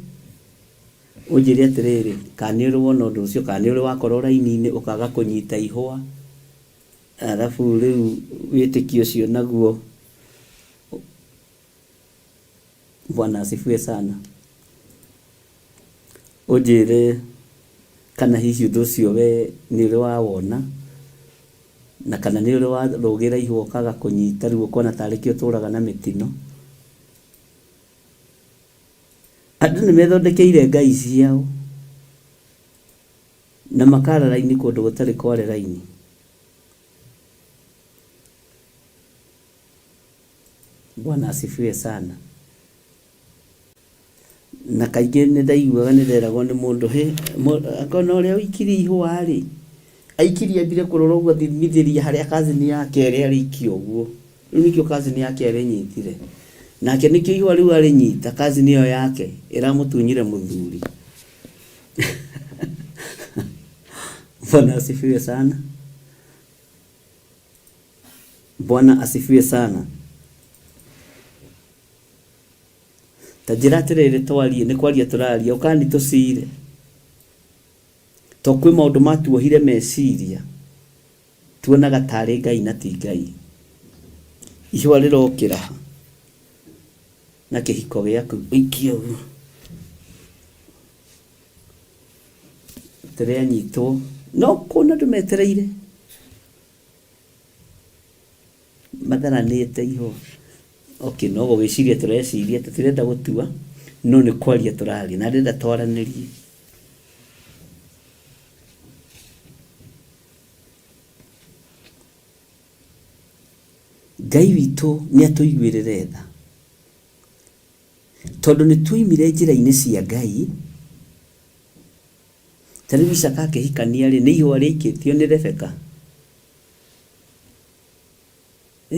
ũnjĩre atĩrĩrĩ, kana nĩ ũrĩ wona ũndũ ũcio, kana nĩ ũrĩ wakorwo raini-inĩ ũkaga kũnyita ihũa, arabu rĩu wĩtĩkio ũcio naguo. Bwana asifiwe sana. Ũnjĩre kana hihi ũndũ ũcio we nĩ ũrĩ wawona, na kana nĩ ũrĩ warũgĩra ihũa ũkaga kũnyita, rĩu ũkona tarĩ kĩo ũtũraga na mĩtino. Andũ nĩ methondekeire ngai ciao na makara raini kũndũ gũtarĩ kware raini. Bwana asifiwe sana. Na kaingĩ nĩ ndaiguaga nĩ nderagwo nĩ mũndũ, akona ũrĩa ũikirie ihũa rĩ, aikirie ambire kũrora ũguo athimithĩria harĩa kazini yake ĩrĩa arĩikia ũguo, rĩu nĩkĩo kazini yake ĩrĩnyitire, nake nĩkĩo ihũa rĩu arĩnyita, kazini ĩyo yake ĩramũtunyire mũthuri. Bwana asifiwe sana. Bwana asifiwe sana. Tajira atĩrĩrĩ twarie, nĩ kwaria tũraria, ũkani tũcire to kwĩ maũndũ matuohire meciria tuonaga tarĩ Ngai na ti Ngai. Ihũa rĩrokĩra na kĩhiko gĩaku ũikie ũguo, tũrĩanyitwo no kũna ndũmetereire matharanĩte ihũa. Okay, no gũgĩciria tũreciria tũtirenda gũtua, no nĩ kwaria tũraria na ndĩrenda twaranĩrie. Ngai witũ nĩ atũiguĩrĩre tha, tondũ nĩ tuoimire njĩra-inĩ cia Ngai. Ta rĩu Isaka akĩhikania rĩ, nĩ ihũa rĩikĩtio nĩ Rebeka?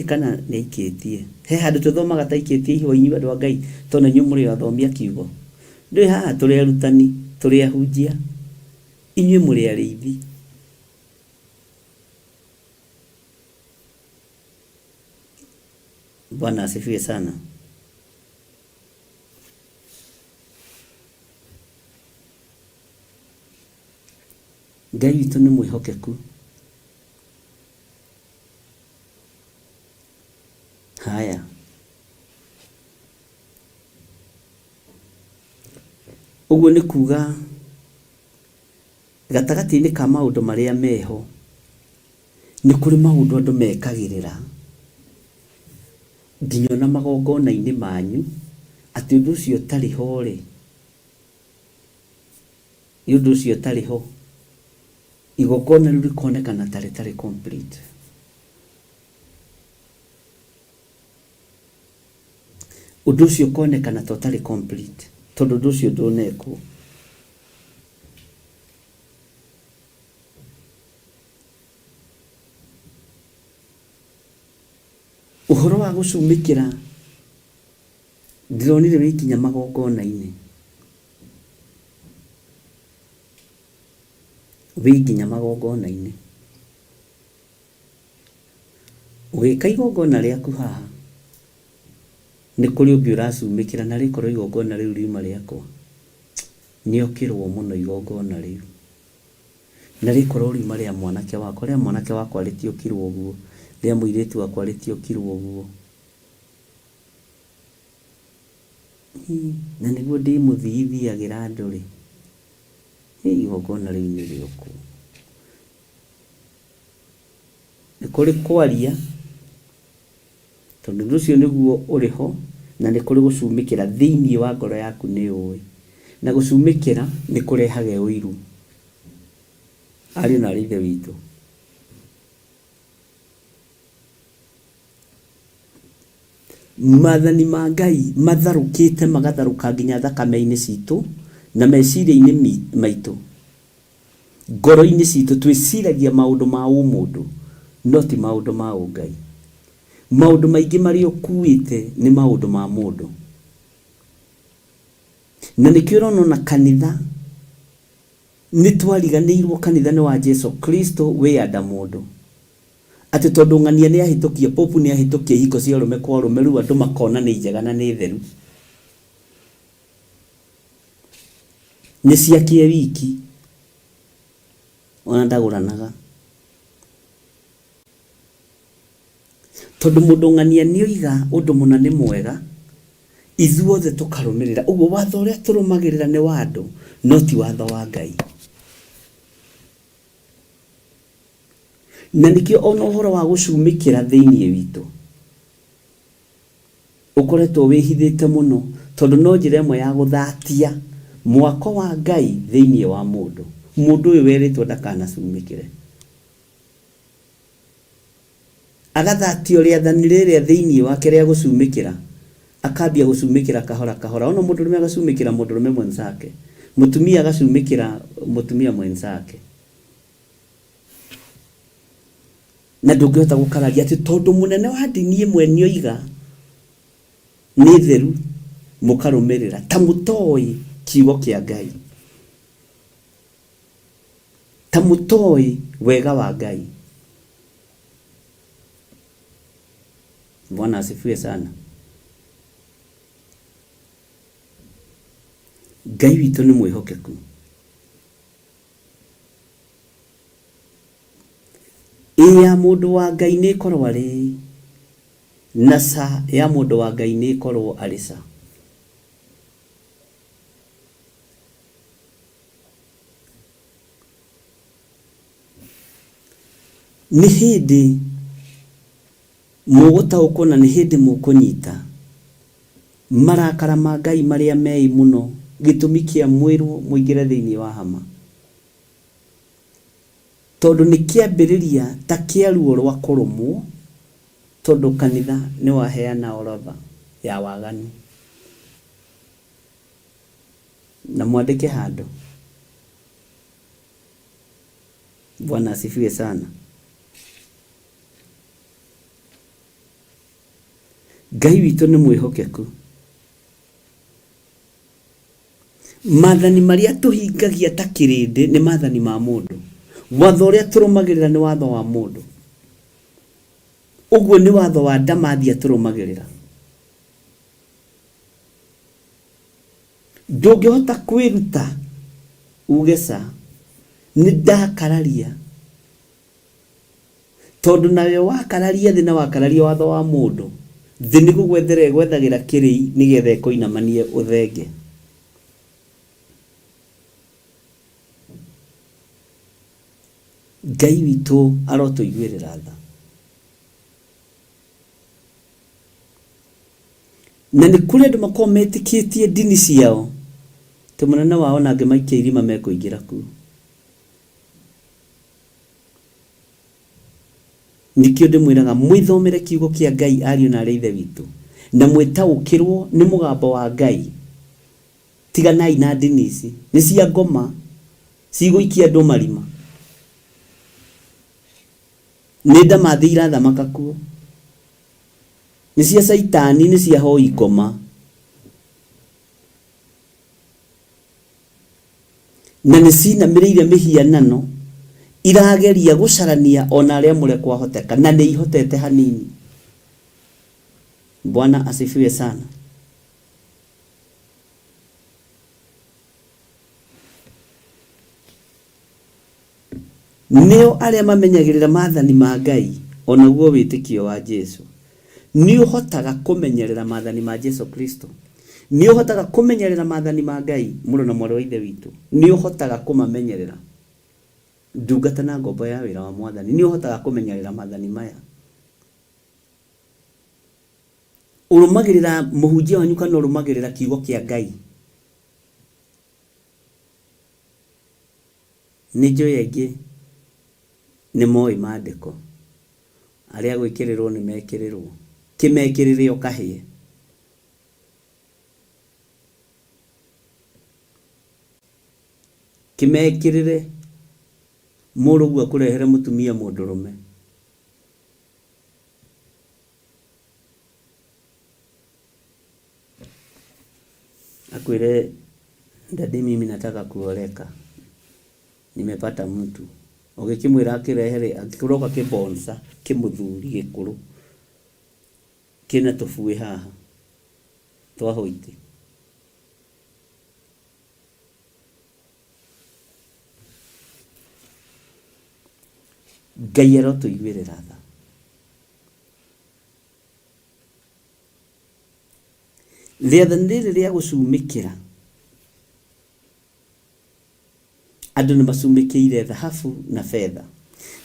Kana nĩ aikĩtie? He handũ tũthomaga ta aikĩtie ihũa inyuĩ andũ a Ngai, tondũ inyuĩ mũrĩ athomi a kiugo. Ndũĩ haha tũrĩ arutani, tũrĩ ahunjia, inyuĩ mũrĩ arĩithi. Bwana asifiwe sana. Ngai witũ nĩ mwĩhokeku. Haya, ũguo nĩ kuga gatagatĩ-inĩ ka maũndũ marĩa meho nĩ kũrĩ maũndũ andũ mekagĩrĩra nginya ona magongona-inĩ manyu, atĩ ũndũ ũcio ũtarĩ ho rĩ, ũndũ ũcio ũtarĩ ho, igongona rĩu rĩkonekana ta rĩtarĩ complete. Ũndũ ũcio ũkonekana ta ũtarĩ complete tondũ ũndũ ũcio ndũnekwo. Ũhoro wa gũcumĩkĩra ndĩronire wĩkinya magongona-inĩ, wĩkinya magongona-inĩ, ũgĩka igongona rĩaku haha, nĩ kũrĩ ũngĩ ũracumĩkĩra na rĩkorwo igongona rĩu riuma rĩakwa, nĩokĩrwo mũno igongona rĩu, na rĩkorwo riuma rĩa mwanake wakwa, rĩa mwanake wakwa rĩtiokirwo ũguo, rĩa mũirĩtu wakwa rĩtiokirwo ũguo. Na nĩguo ndĩmũthiithiagĩra andũ rĩ, igongona rĩu nĩ rĩũku. Nĩ kũrĩ kwaria tondũ ũndũ ũcio nĩguo ũrĩ ho, na nĩ kũrĩ gũcumĩkĩra thĩinĩ wa ngoro yaku nĩ ũĩ, na gũcumĩkĩra nĩ kũrehaga ũiru. Ariũ na aarĩ a Ithe witũ, maathani ma Ngai matharũkĩte magatharũka nginya thakame-inĩ citũ na meciria-inĩ maitũ, ngoro-inĩ citũ twĩciragia maũndũ ma ũmũndũ, no ti maũndũ ma ũngai. Maũndũ maingĩ marĩa ũkuĩte nĩ maũndũ ma mũndũ, na nĩkĩo ũrona ona kanitha nĩ twariganĩirwo. Kanitha nĩ wa Jesu Kristo wĩyanda mũndũ, ati tondu ng'ania ni ahitukie popu ni ahitukie hiko cia rume kwa rume ru andu makona ni njega na ni theru ni ciakie wiki ona ndaguranaga tondu mundu ng'ania ni oiga undu muna ni mwega ithuothe tukarumirira uguo watho uria turumagirira ni wa andu no ti watho wa Ngai. Na nikio ona uhoro wa gucumikira thiini witu ukoretwo wihithite muno tondu no njira imwe ya guthatia mwako wa Ngai thiini wa mundu uyu weritwo ndakanacumikire agathatio riathani riria thiini wake ria gucumikira akambia gucumikira kahora kahora ona mundu rume agacumikira mundu rume mwenzake mutumia agacumikira mutumia mwenzake na ndungihota gukararia ati tondu munene wa ndini imwe ni oiga ni theru mukarumirira ta mutoi kiugo kia Ngai ta mutoi wega wa Ngai. Bwana asifiwe sana. Ngai witu ni mwihokeku ya mundu wa Ngai ni korwo ari na sa ya mundu wa Ngai ni korwo ari sa. Ni hindi mugutaukwo na ni hindi mukunyita marakara ma Ngai maria mei muno gitumi kia mwirwo muingire thiini wa hama tondu ni kiambiriria ta kia ruo rwa kurumwo tondu kanitha ni waheana orotha ya waganu na mwandike handu. Bwana asifiwe sana. Ngai witu ni mwihokeku mathani maria tuhingagia ta kirindi ni mathani ma mundu watho uria turumagirira ni watho wa mundu uguo ni watho wa ndamathia turumagirira ndungihota kwiruta ugesa ni ndakararia tondu nawe wakararia thi na wakararia watho wa mundu thi ni gugwethere gwethagira kirii nigethe koinamanie uthenge. Ngai witu arotuiguirira tha na ni kuri andu makometikitie dini ciao ti munene wao na angi maikia irima mekuingira ku nikio ndimwiraga mwithomere kiugo kia Ngai ariu na arithe witu na mwitaukirwo ni mugambo wa Ngai tiganai na dini ici ni cia ngoma ciguikia andu marima ni ndamathi irathamaka kuo ni cia saitani ni cia hoi ngoma na ni cinamiriire mihianano irageria gucarania ona aria mure kwahoteka na ni ihotete hanini. Bwana asifiwe sana. Nio aria mamenyagirira mathani ma Ngai ona guo witikio wa Jesu ni uhotaga kumenyerera mathani ma Jesu Kristo ni uhotaga kumenyerera mathani ma Ngai muro na mwaro ithe witu ni uhotaga kumamenyerera ndungata na ngombo ya wira wa mwathani ni uhotaga kumenyerera mathani maya urumagirira muhunjia wanyu kana urumagirira kiugo kia Ngai ni joyegi ni moi maandiko aria gwikirirwo ni mekirirwo kimekirire ukahie kimekirire murugu akurehere mutumia mundurume akwire ndadi mimi nataka kuoleka nimepata mtu Ugikimwira akirehere akiroka kibonsa kimuthuri gikuru kina tufui haha twahoiti Ngai arotuiguĩrĩra tha rĩathani rĩrĩ rĩa gũcumĩkĩra andũ nĩ macumĩkĩire thahabu na fedha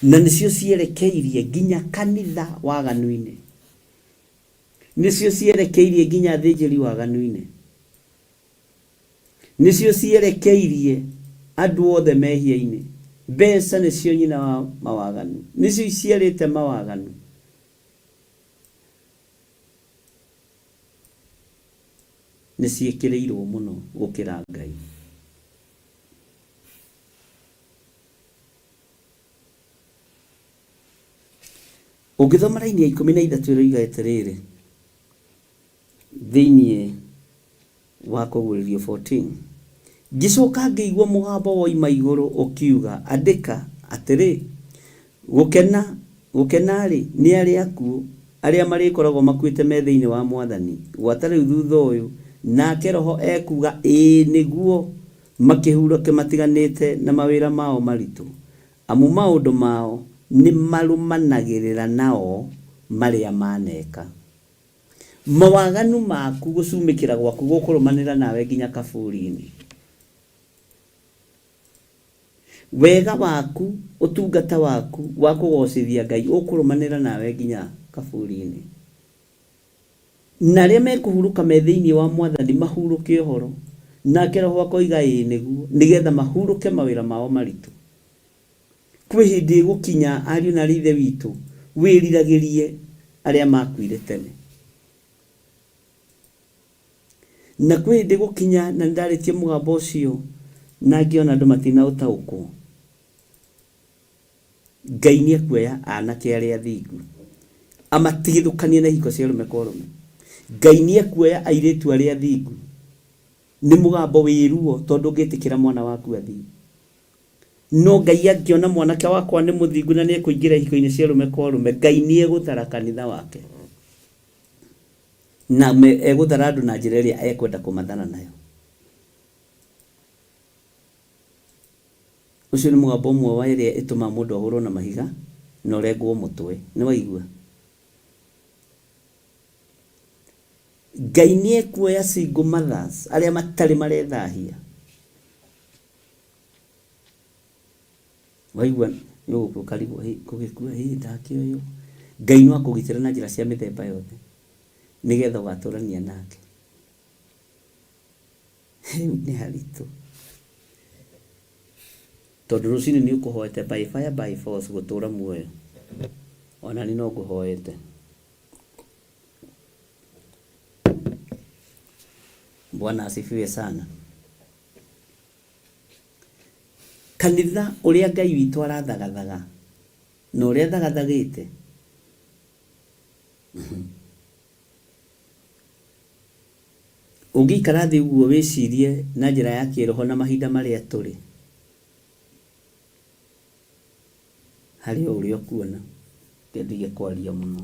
na nĩcio cierekeirie nginya kanitha waganu-inĩ nĩcio cierekeirie nginya thĩnjĩri waganu-inĩ nĩcio cierekeirie andũ othe mehia-inĩ mbeca nĩcio nyina wa mawaganu nĩcio iciarĩte mawaganu nĩciĩkĩrĩirwo mũno gũkĩra Ngai ũngĩthoma raini ya 13 ĩroiga atĩrĩrĩ thĩinĩ wa Kũguũrĩrio 14 ngĩcoka ngĩigua mũgambo woima igũrũ ũkiuga andĩka atĩrĩ gũkena-rĩ nĩ arĩa akuũ arĩa marĩkoragwo makuĩte me thĩinĩ wa Mwathani gwata rĩu thutha ũyũ nake Roho ekuga ĩĩ nĩguo makĩhurũke matiganĩte na mawĩra mao maritũ amu maũndũ mao nĩ marũmanagĩrĩra nao marĩa maneka mawaganu maku gũcumĩkĩra gwaku gũkũrũmanĩra nawe nginya kaburi-inĩ wega waku ũtungata waku wa kũgocithia Ngai ũkũrũmanĩra nawe nginya kaburi-inĩ na arĩa mekũhurũka me thĩinĩ wa Mwathani mahurũke ũhoro nake Roho akoiga ĩĩ nĩguo nĩgetha mahurũke mawĩra mao maritũ kwĩ hĩndĩ gũkinya ariũ na ithe witũ wĩriragĩrie arĩa makuire tene na kwĩ hĩndĩ gũkinya na ndarĩtie mũgambo ũcio na ngĩona andũ matinaũtaũkwo Ngai nĩ ekuoya anake arĩa athingu amatigithũkanie na ihiko cia arũme kwa arũme Ngai nĩ ekuoya airĩtu arĩa athingu nĩ mũgambo wĩruo tondũ ngĩtĩkĩra mwana waku athiĩ no Ngai angĩona mwanake wakwa nĩ mũthingu na nĩ ekũingĩra ihiko-inĩ cia arũme kwa arũme Ngai nĩ egũthara kanitha wake na egũthara andũ na njĩra ĩrĩa ekwenda kũmathana nayo ucio nĩ mũgambo ũmwe wa ĩrĩa ĩtũma mũndũ ahũrwo na mahiga na ũrengwo mũtwe nĩ waigua Ngai nĩ ekuoya single mothers arĩa matarĩ marethahia waigua yũgũkũ karigwo kũgĩkua ndakĩoywo Ngai no akũgitĩra na njĩra cia mĩthemba yothe nĩgetha ũgatũrania nake nĩ haritũ tondũ rũcinĩ nĩ ũkũhoete by fire by force gũtũra muoyo ona ni no ngũhoete Bwana asifiwe sana kanitha ũrĩa Ngai witũ arathagathaga na ũrĩa thagathagĩte ũngĩikara thĩ ũguo wĩcirie na njĩra ya kĩroho na mahinda marĩa tũrĩ harĩ ũrĩa kuona ngendige kwaria mũno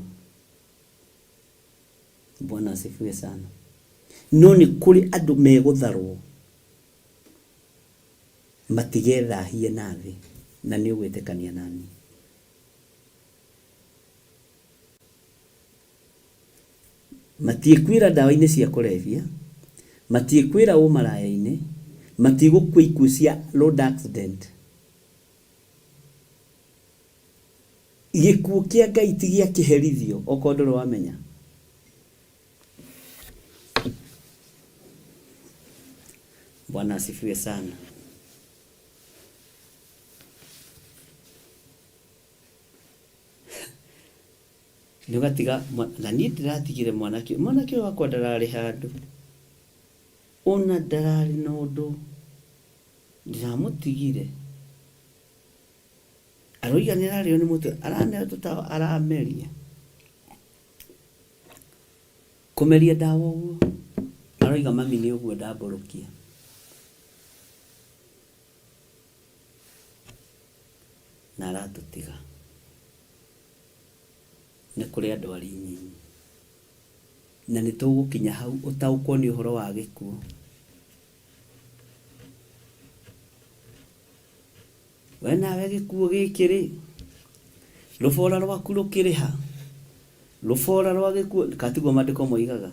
Bwana asifiwe sana no nĩ kũrĩ andũ megũtharwo matigethahie na thĩ na nĩ ũgwĩtĩkania nani matiĩkwĩra ndawa-inĩ cia kũrebia matiĩkwĩra ũmaraya-inĩ matigũkua ikuũ cia road accident gĩkuũ kĩa Ngai ti gĩa kĩherithio okorwo ndũrĩ wamenya Bwana asifiwe sana nĩ ũgatiga na niĩ ndĩratigire mwanake wakwa ndararĩ handũ ona ndararĩ na ũndũ ndiramũtigire aroiga nĩ ararĩo nĩ mũtwe araneo tũtawa arameria kũmeria ndawa ũguo aroiga mami nĩ ũguo ndambũrũkia na aratutiga nĩ kũrĩ andũ arĩ nyinyi na nĩ tũgũkinya hau ũtaũkwo nĩ ũhoro wa gĩkuũ. We nawe gĩkuũ gĩkĩ rĩ, rũbora rwaku rũkĩrĩ ha? Rũbora rwa gĩkuũ, katiguo maandĩko moigaga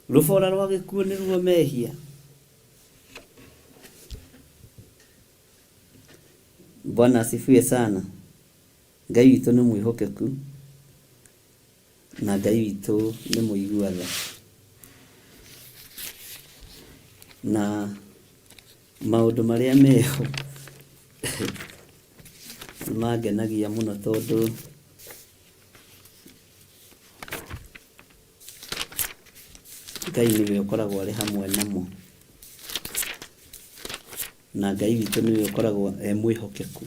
rũbora rwa gĩkuũ nĩruo mehia. Bwana asifiwe sana. Ngai witũ nĩ mwĩhokeku na Ngai witũ nĩ mũiguaga, na maũndũ marĩa meho mangenagia mũno tondũ Ngai nĩwe ũkoragwo arĩ hamwe namo, na Ngai witũ nĩwe ũkoragwo mwĩhokeku.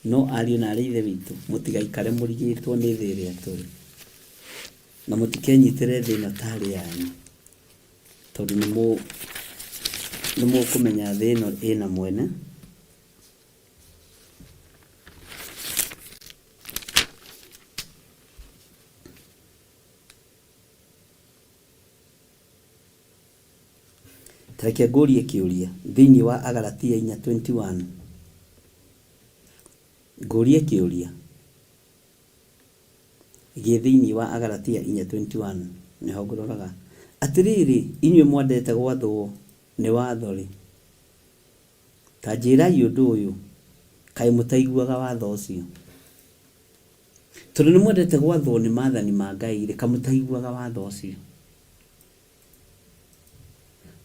No ariũ na arĩ ithe witũ, mũtigaikare mũrigĩtwo nĩ thĩ ĩrĩa tũrĩ, na mũtikenyitĩre thĩ ĩno tarĩ yanyu, tondũ nĩ mũkũmenya thĩ ĩno ĩna mwene, tareke ngũrie kĩũria thĩinĩ wa Agalatia 4:21. Ngũrie kĩũria thĩinĩ wa Agalatia 4:21 nĩho ngũroraga atĩrĩrĩ, inyuĩ mwendete gwathwo nĩ watho rĩ, ta njĩrai ũndũ ũyũ, kaĩ mũtaiguaga watho ũcio? Tondũ nĩ mwendete gwathwo nĩ maathani ma Ngai rĩ, kaĩ mũtaiguaga watho ũcio?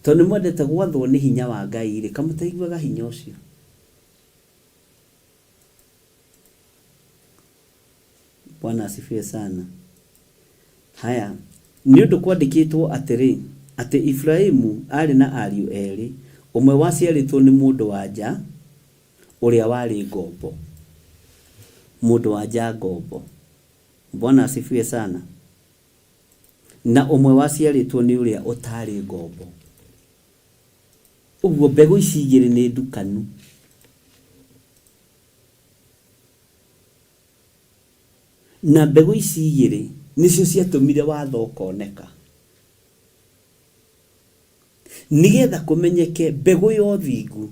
Tondũ nĩ mwendete gwathwo nĩ hinya wa Ngai rĩ, kaĩ mũtaiguaga hinya ũcio? Bwana asifiwe sana. Haya, nĩ ũndũ kwandĩkĩtwo atĩrĩ, atĩ Ibrahimu arĩ na ariũ erĩ, ũmwe waciarĩtwo nĩ mũndũ wa nja ũrĩa warĩ ngombo. Mũndũ wa nja ngombo. Bwana asifiwe sana. Na ũmwe waciarĩtwo nĩ ũrĩa ũtarĩ ngombo. Ũguo mbegũ ici igĩrĩ nĩ ndukanu. Na mbegũ ici igĩrĩ nĩcio ciatũmire watho ũkoneka, nĩgetha kũmenyeke mbegũ ya ũthingu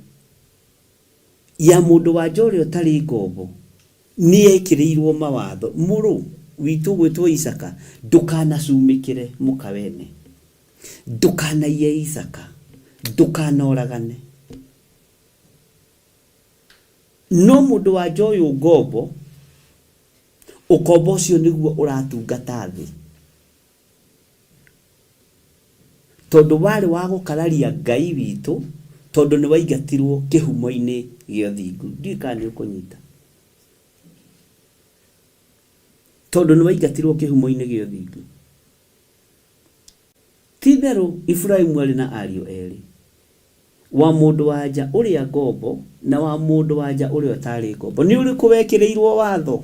ya mũndũ wa nja ũrĩa ũtarĩ ngombo nĩ yekĩrĩirwo mawatho. Mũrũ witũ gwĩtwo Isaka ndũkanacumĩkĩre mũkawene, ndũkanaiye Isaka, ndũkanoragane. No mũndũ wa nja ũyũ ngombo, ũkombo ũcio nĩguo ũratungata thĩ, tondũ warĩ wa gũkararia Ngai witũ, tondũ nĩ waingatirwo kĩhumo-inĩ gĩa ũthingu. Ndiũĩ kana nĩ ũkũnyita. Tondũ nĩ waingatirwo kĩhumo-inĩ gĩa ũthingu. Ti-itherũ Ibrahimu arĩ na ariũ erĩ, wa mũndũ wa nja ũrĩa ngombo na wa mũndũ wa nja ũrĩa ũtarĩ ngombo. Nĩ ũrĩkũ wekĩrĩirwo watho?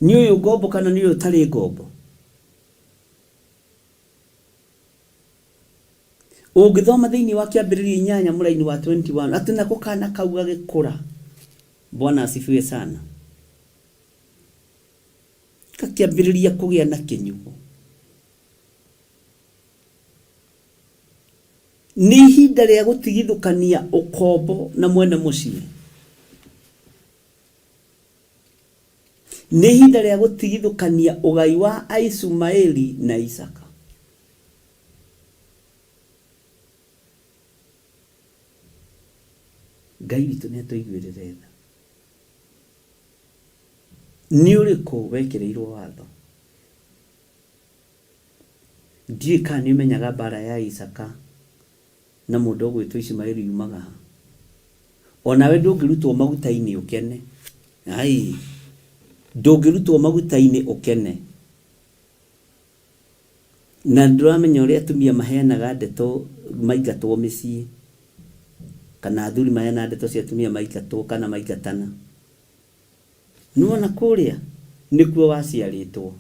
Nĩ ũyũ ngombo kana nĩ ũyũ ũtarĩ ngombo? Ũngĩthoma thĩinĩ wa kĩambĩrĩria 8 mũraini wa 21 atĩ nako kana kau gagĩkũra. Bwana asifiwe sana. Kakĩambĩrĩria kũgĩa na kĩnyugo. Nĩ ihinda rĩa gũtigithũkania ũkombo na mwene mũciĩ. Nĩ ihinda rĩa gũtigithũkania ũgai wa Aishumaeli na Isaka. Ngai witũ nĩ atũiguĩrĩre tha. Nĩ ũrĩkũ wekĩrĩirwo watho? Ndiũĩ kana nĩ ũmenyaga mbara ya Isaka na mũndũ ũgwĩtwo Ishumaeli yumaga ha. Onawe ndũngĩrutwo maguta-inĩ ũkene. Ai, ndũngĩrutwo maguta-inĩ ũkene. Na ndũramenya ũrĩa atumia maheanaga ndeto maingatwo mĩciĩ, kana athuri maheana ndeto cia atumia maingatwo kana maingatana. Nuona kũrĩa nĩkuo waciarĩtwo.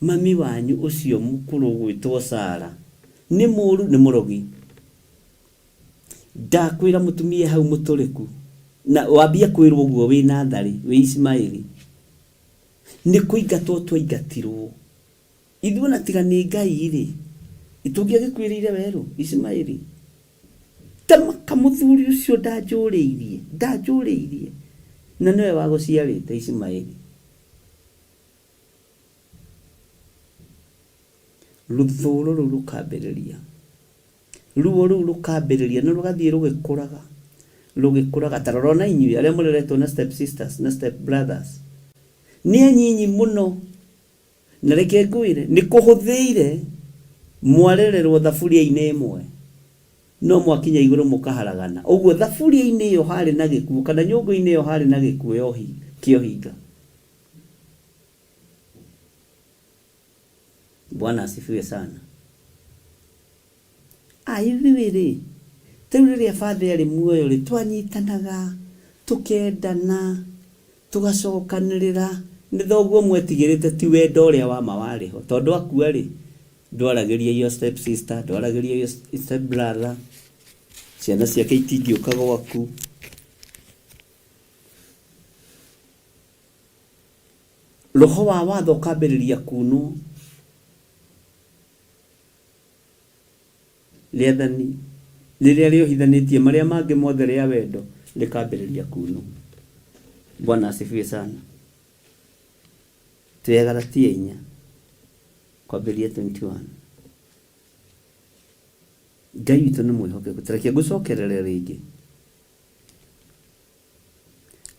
Mami wanyu ũcio mũkũrũ gwĩtwo Sara nĩ mũru, nĩ mũrogi. Ndakwĩra mũtumia hau mũtũrĩku na wambia kwirwo guo wi nathari wi Ismaili ni kuingatwo twaingatirwo ithuĩ na tiga nĩ Ngai ri itũngĩagĩkwĩrĩire werũ Ismaili tamaka mũthuri ũcio ndanjũrĩirie na nĩwe wa gũciarĩte Ismaili. Ruthũro rũu rũkambĩrĩria na rũgathiĩ rũgĩkũraga tarora na inyuĩ arĩa mũreretwo na step sisters na step brothers nĩ anyinyi mũno na reke ngwĩre nĩ kũhũthĩire mwarererwo thaburia-inĩ ĩmwe no mwakinya igũrũ mũkaharagana ũguo thaburia-inĩ ĩyo harĩ na gĩkuũ kana nyũngũ-inĩ ĩyo harĩ na gĩkuũ kĩohinga. Bwana asifiwe sana. Ithuĩ rĩ teu rĩrĩa bathe arĩ muoyo rĩ twanyitanaga tũkendana tũgacokanĩrĩra nĩ thoguo mwetigĩrĩte ti wendo ũrĩa wa ma warĩ ho tondũ akua rĩ ndwaragĩria your step sister ndwaragĩria your step brother ciana ciake itingĩũka gwaku. Roho wa watho ũkambĩrĩria kunwo rĩathani rĩrĩa rĩohithanĩtie marĩa mangĩ mothe rĩa wendo rĩkambĩrĩria kunwo. Bwana asifiwe sana. Galatia 4 kwambĩrĩria 21. Ngai witũ nĩ mwĩhokeku. Tareke ngũcokerere rĩngĩ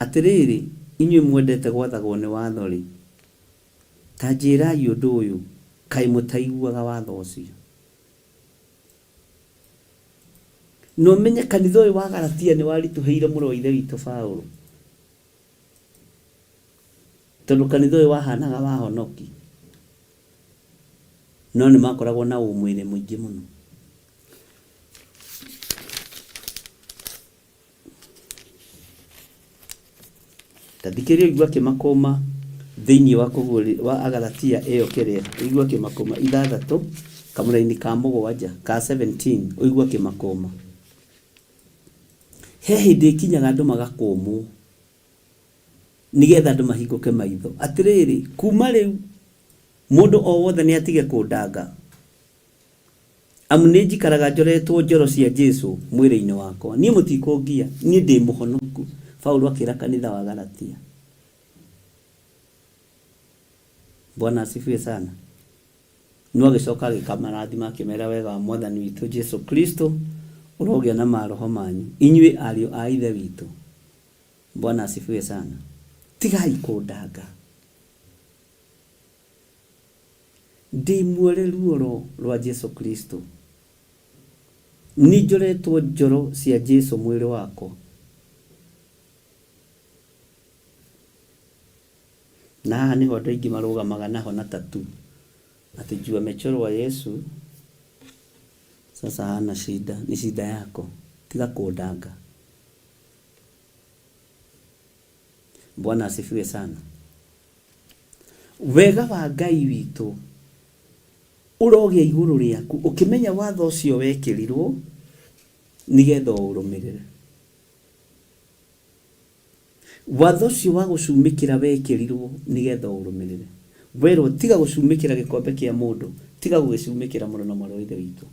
atĩrĩrĩ inyuĩ mwendete gwathagwo nĩ watho rĩ ta njĩrai ũndũ ũyũ kaĩ mũtaiguaga watho ũcio. No menye kanitha ũyũ wa Galatia nĩ waritũhĩire mũrũ wa ithe witũ Paulo tondũ kanitha ũyũ wahanaga wahonoki no nĩ makoragwo na ũmwĩrĩ mũingĩ mũno. Tathikĩrĩria igua kĩmakoma thĩinĩ wa Agalatia ĩyo kĩrĩa igua kĩmakoma 6 kamũra-inĩ ka 7 ka 17 ũigua kĩmakoma. He hĩndĩ ĩkinyaga andũ magakũmwo nigetha andũ mahingũke maitho atĩrĩrĩ kuma rĩu mũndũ o wothe nĩ atige kũndanga amu nĩ njikaraga njoretwo njoro cia Jesũ mwĩrĩ-inĩ wakwa niĩ mũtikũngia niĩ ndĩ mũhonoku. Paulo akĩra kanitha wa Galatia. Bwana asifiwe sana. No agĩcoka agĩkamarathima akĩmera wega wa mwathani witũ Jesũ Kristo ũrogĩa na maroho manyu inyuĩ ariũ a ithe witũ. Bwana asifiwe sana. Tigai kũndanga ndĩ muore ruoro rwa Jesũ Kristo nĩ njoretwo njoro cia Jesũ mwĩrĩ wakwa na haha nĩho andũ aingĩ marũgamaga naho na tatu ati juu amechorwa Yesu sasa hana shida, ni shida yako, tiga kũndanga. Bwana asifiwe sana. Wega wa Ngai witũ ũrogĩa igũrũ rĩaku ũkĩmenya watho ũcio wekĩrirwo nigetha ũrũmĩrĩre. Watho ũcio wa gũcumĩkĩra wekĩrirwo nigetha ũrũmĩrĩre. Werwo tiga gũcumĩkĩra gĩkombe kĩa mũndũ, tiga gũgĩcumĩkĩra mũno na mwarĩ wa ithe witũ.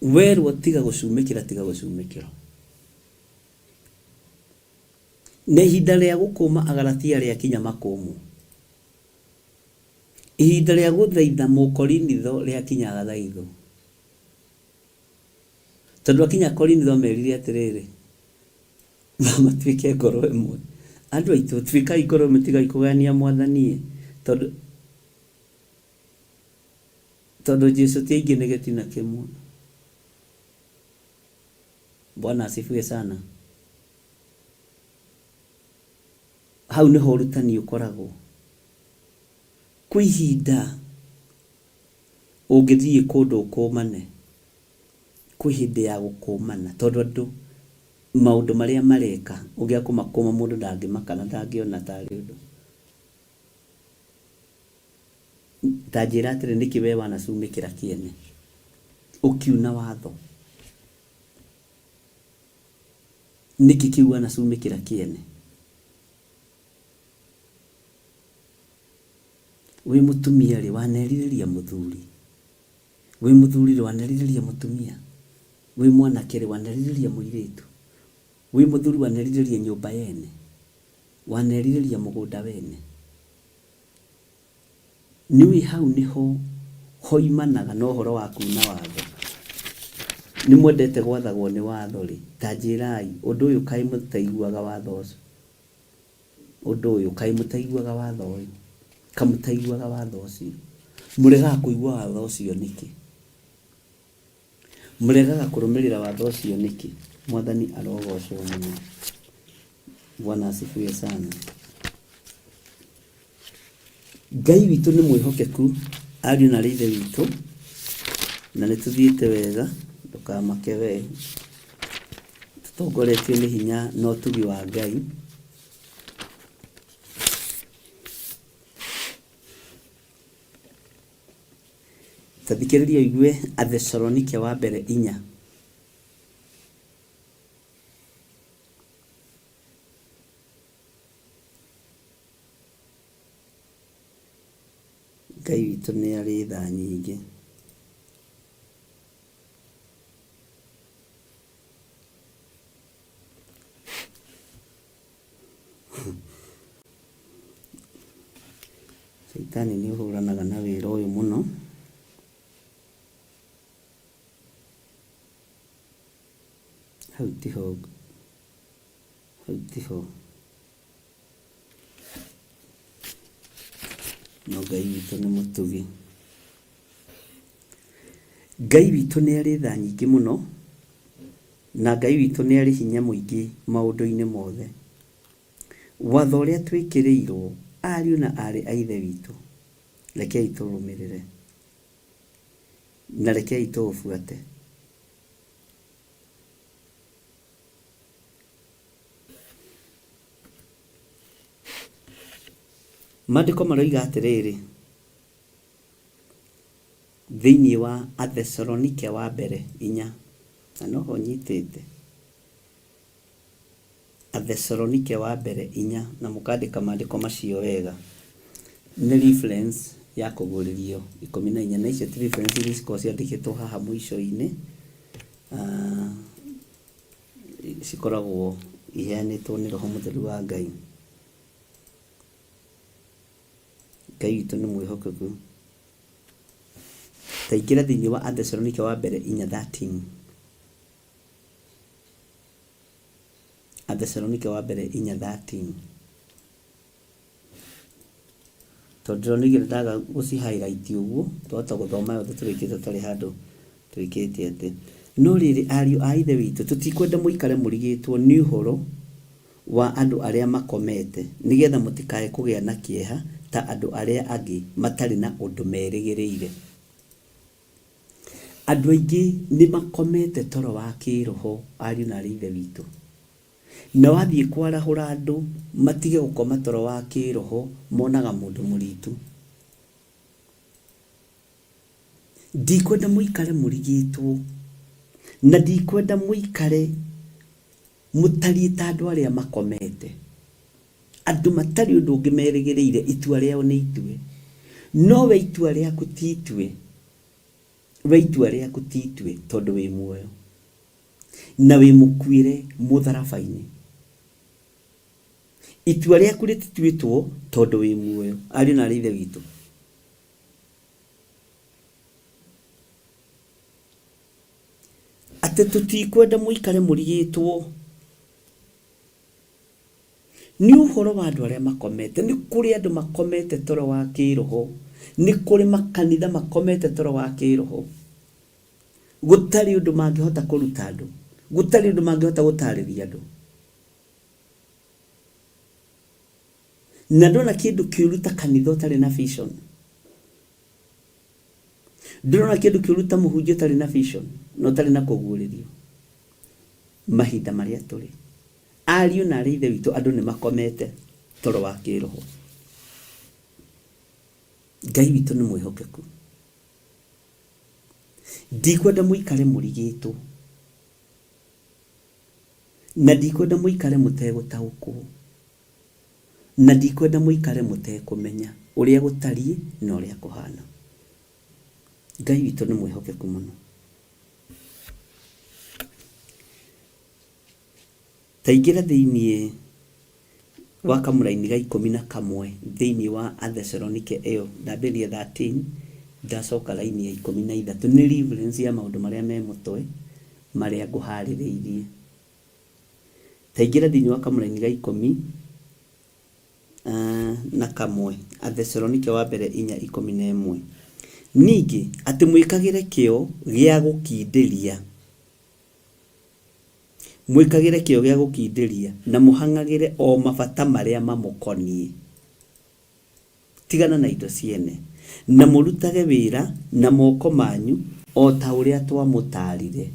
Werwo tiga gũcumĩkĩra, tiga gũcumĩkĩra. Na ihinda rĩa gũkũma Agalatia rĩakinya makũmũ. Ihinda rĩa gũthaitha Mũkorinitho rĩakinya gathaitho. Tondũ akinya Korinitho merire atĩrĩrĩ, matuĩke ngoro ĩmwe. Andũ aitũ tuĩkai ngoro ĩmwe, tigai kũgania Mwathani. Tondũ Jesũ ti aingĩ nĩ gĩtina kĩmwe. Bwana asifiwe sana. Hau nĩho ũrutani ũkoragwo. Kwĩ ihinda ũngĩthiĩ kũndũ ũkũmane, kwĩ hĩndĩ ya gũkũmana, tondũ andũ maũndũ marĩa mareka ũngĩa kũmakũma mũndũ ndangĩmaka na ndangĩona tarĩ ũndũ. ta njĩra atĩrĩ nĩkĩ we wanacumĩkĩra kĩene ũkiuna watho nĩkĩ kĩu wanacumĩkĩra kĩene wĩ mũtumia rĩ wanerirĩria mũthuri wĩ mũthuri rĩ wanerirĩria mũtumia wĩ mwanake rĩ wanerirĩria mũirĩtu wĩ mũthuri wanerirĩria nyũmba yene wanerirĩria mũgũnda wene nĩwĩ hau nĩho hoimanaga na ũhoro wa kuna watho nĩ mwendete gwathagwo nĩ watho rĩ ta njĩrai ũndũ ũyũ kaĩ mũtaiguaga watho ũcio ũndũ ũyũ kaĩ mũtaiguaga watho ũyũ kamũtaiguaga watho ũcio mũregaga kũigua watho ũcio nĩkĩ mũregaga kũrũmĩrĩra watho ũcio nĩkĩ mwathani arogocwo mũno Bwana asifiwe sana Ngai witũ nĩ mwĩhokeku ariũ na ithe witũ na nĩ tũthiĩte wega ndũkamake we tũtongoretio nĩ hinya na ũtugi wa Ngai tathikĩrĩria igue Athesalonike wa mbere 4 Ngai witũ nĩ arĩ tha nyingĩ Saitani nĩ ũhũranaga na wĩra ũyũ mũno hau tiho no Ngai witũ nĩ mũtugi Ngai witũ nĩ arĩ tha nyingĩ mũno na Ngai witũ nĩ arĩ hinya mũingĩ maũndũ-inĩ mothe watho ũrĩa twĩkĩrĩirwo ariũ na arĩ a ithe witũ rekei tũrũmĩrĩre na rekei tũũbuate Maandĩko maroiga atĩrĩrĩ thĩinĩ wa Athesalonike wa mbere 4 na noho nyitĩte Athesalonike wa mbere 4 na mũkandĩka maandĩko macio wega nĩ reference ya kũgũrĩrio 14 na icio ti reference iria cikoragwo ciandĩkĩtwo haha mũico-inĩ cikoragwo iheanĩtwo nĩ Roho Mũtheru wa Ngai Ngai witũ nĩ mwĩhokeku ta ingĩra thĩinĩ wa Athesalonike wa mbere 4:13 Athesalonike wa mbere 4:13 tondũ nĩgĩ ndaga gũci-highlight ũguo twahota gũthoma yothe tũrĩkĩte tarĩ handũ twĩkĩte atĩ no rĩrĩ ariũ a ithe witũ tũtikwenda mũikare mũrigĩtwo nĩ ũhoro wa andũ arĩa makomete nĩgetha mũtikae kũgĩa na kĩeha ta andũ arĩa angĩ matarĩ na ũndũ merĩgĩrĩire andũ aingĩ nĩ makomete toro wa kĩroho ariũ na ithe witũ na wathiĩ kwarahũra andũ matige gũkoma toro wa kĩroho monaga mũndũ mũritũ ndikwenda mũikare mũrigĩtwo na ndikwenda mũikare mũtariĩ ta andũ arĩa makomete andũ matarĩ ũndũ ũngĩ merĩgĩrĩire itua rĩao nĩ itue no we itua rĩaku ti itue we itua rĩaku ti itue tondũ wĩ muoyo na wĩ mũkuĩre mũtharaba-inĩ itua rĩaku rĩtituĩtwo tondũ wĩ muoyo ariũ na ithe witũ atĩ tũtikwenda mũikare mũrigĩtwo nĩ ũhoro wa andũ arĩa makomete nĩ kũrĩ andũ makomete toro wa kĩroho nĩ kũrĩ makanitha makomete toro wa kĩroho gũtarĩ ũndũ mangĩhota kũruta andũ gũtarĩ ũndũ mangĩhota gũtarĩria andũ na ndona kĩndũ kĩũruta kanitha ũtarĩ na vision ndona kĩndũ kĩũruta mũhunjia ũtarĩ na vision na ũtarĩ na kũguũrĩrio mahinda marĩa tũrĩ ariũ na ithe witũ andũ nĩ makomete toro wa kĩroho Ngai witũ nĩ mwĩhokeku. Ndikwenda mũikare mũrigĩtwo, na ndikwenda mũikare mũtegũtaũkwo, na ndikwenda mũikare mũtekũmenya ũrĩa gũtariĩ na ũrĩa kũhana. Ngai witũ nĩ mwĩhokeku mũno. Ta ingĩra thĩinĩ wa kamũraini ga 11 thĩinĩ wa Athesalonike ĩyo, ndambĩrĩria 13 ndacoka raini ya 13. Nĩ reference ya maũndũ marĩa me mũtwe marĩa ngũharĩrĩirie. Ta ingĩra thĩinĩ wa kamũraini ga 10 na kamwe, Athesalonike wa mbere 4:11. Ningĩ atĩ mwĩkagĩre kĩo gĩa gũkindĩria, mwĩkagĩre kĩo gĩa gũkindĩria na mũhang'agĩre o mabata marĩa mamũkoniĩ. Tigana na indo ciene na mũrutage wĩra na moko manyu o ta ũrĩa twamũtarire.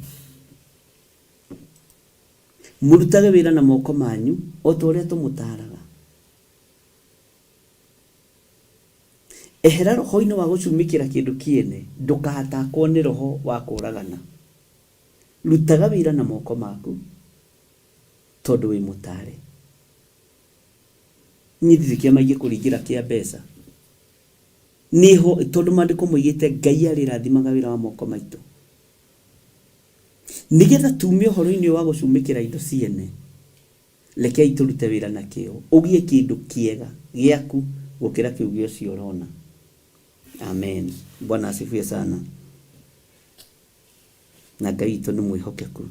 Mũrutage wĩra na moko manyu o ta ũrĩa tũmũtaraga. Ehera roho-inĩ wa gũcumĩkĩra kĩndũ kĩene, ndũkahatakwo nĩ roho wa kũũragana. Rutaga wĩra na moko maku tondũ wĩ mũtare. Nyithiri kĩa maingĩ kũringĩra kĩa mbeca niho tondũ maandĩko moigĩte Ngai arĩrathimaga wĩra wa moko maitũ. Nigetha tumie ũhoro-inĩ wa gũcumĩkĩra indo ciene, rekei tũrute wĩra na kĩo, ũgĩe kĩndũ kĩega gĩaku gũkĩra kĩu gĩa ũcio ũrona. Amen. Bwana asifiwe sana. Na Ngai witũ nĩ mwĩhokeku.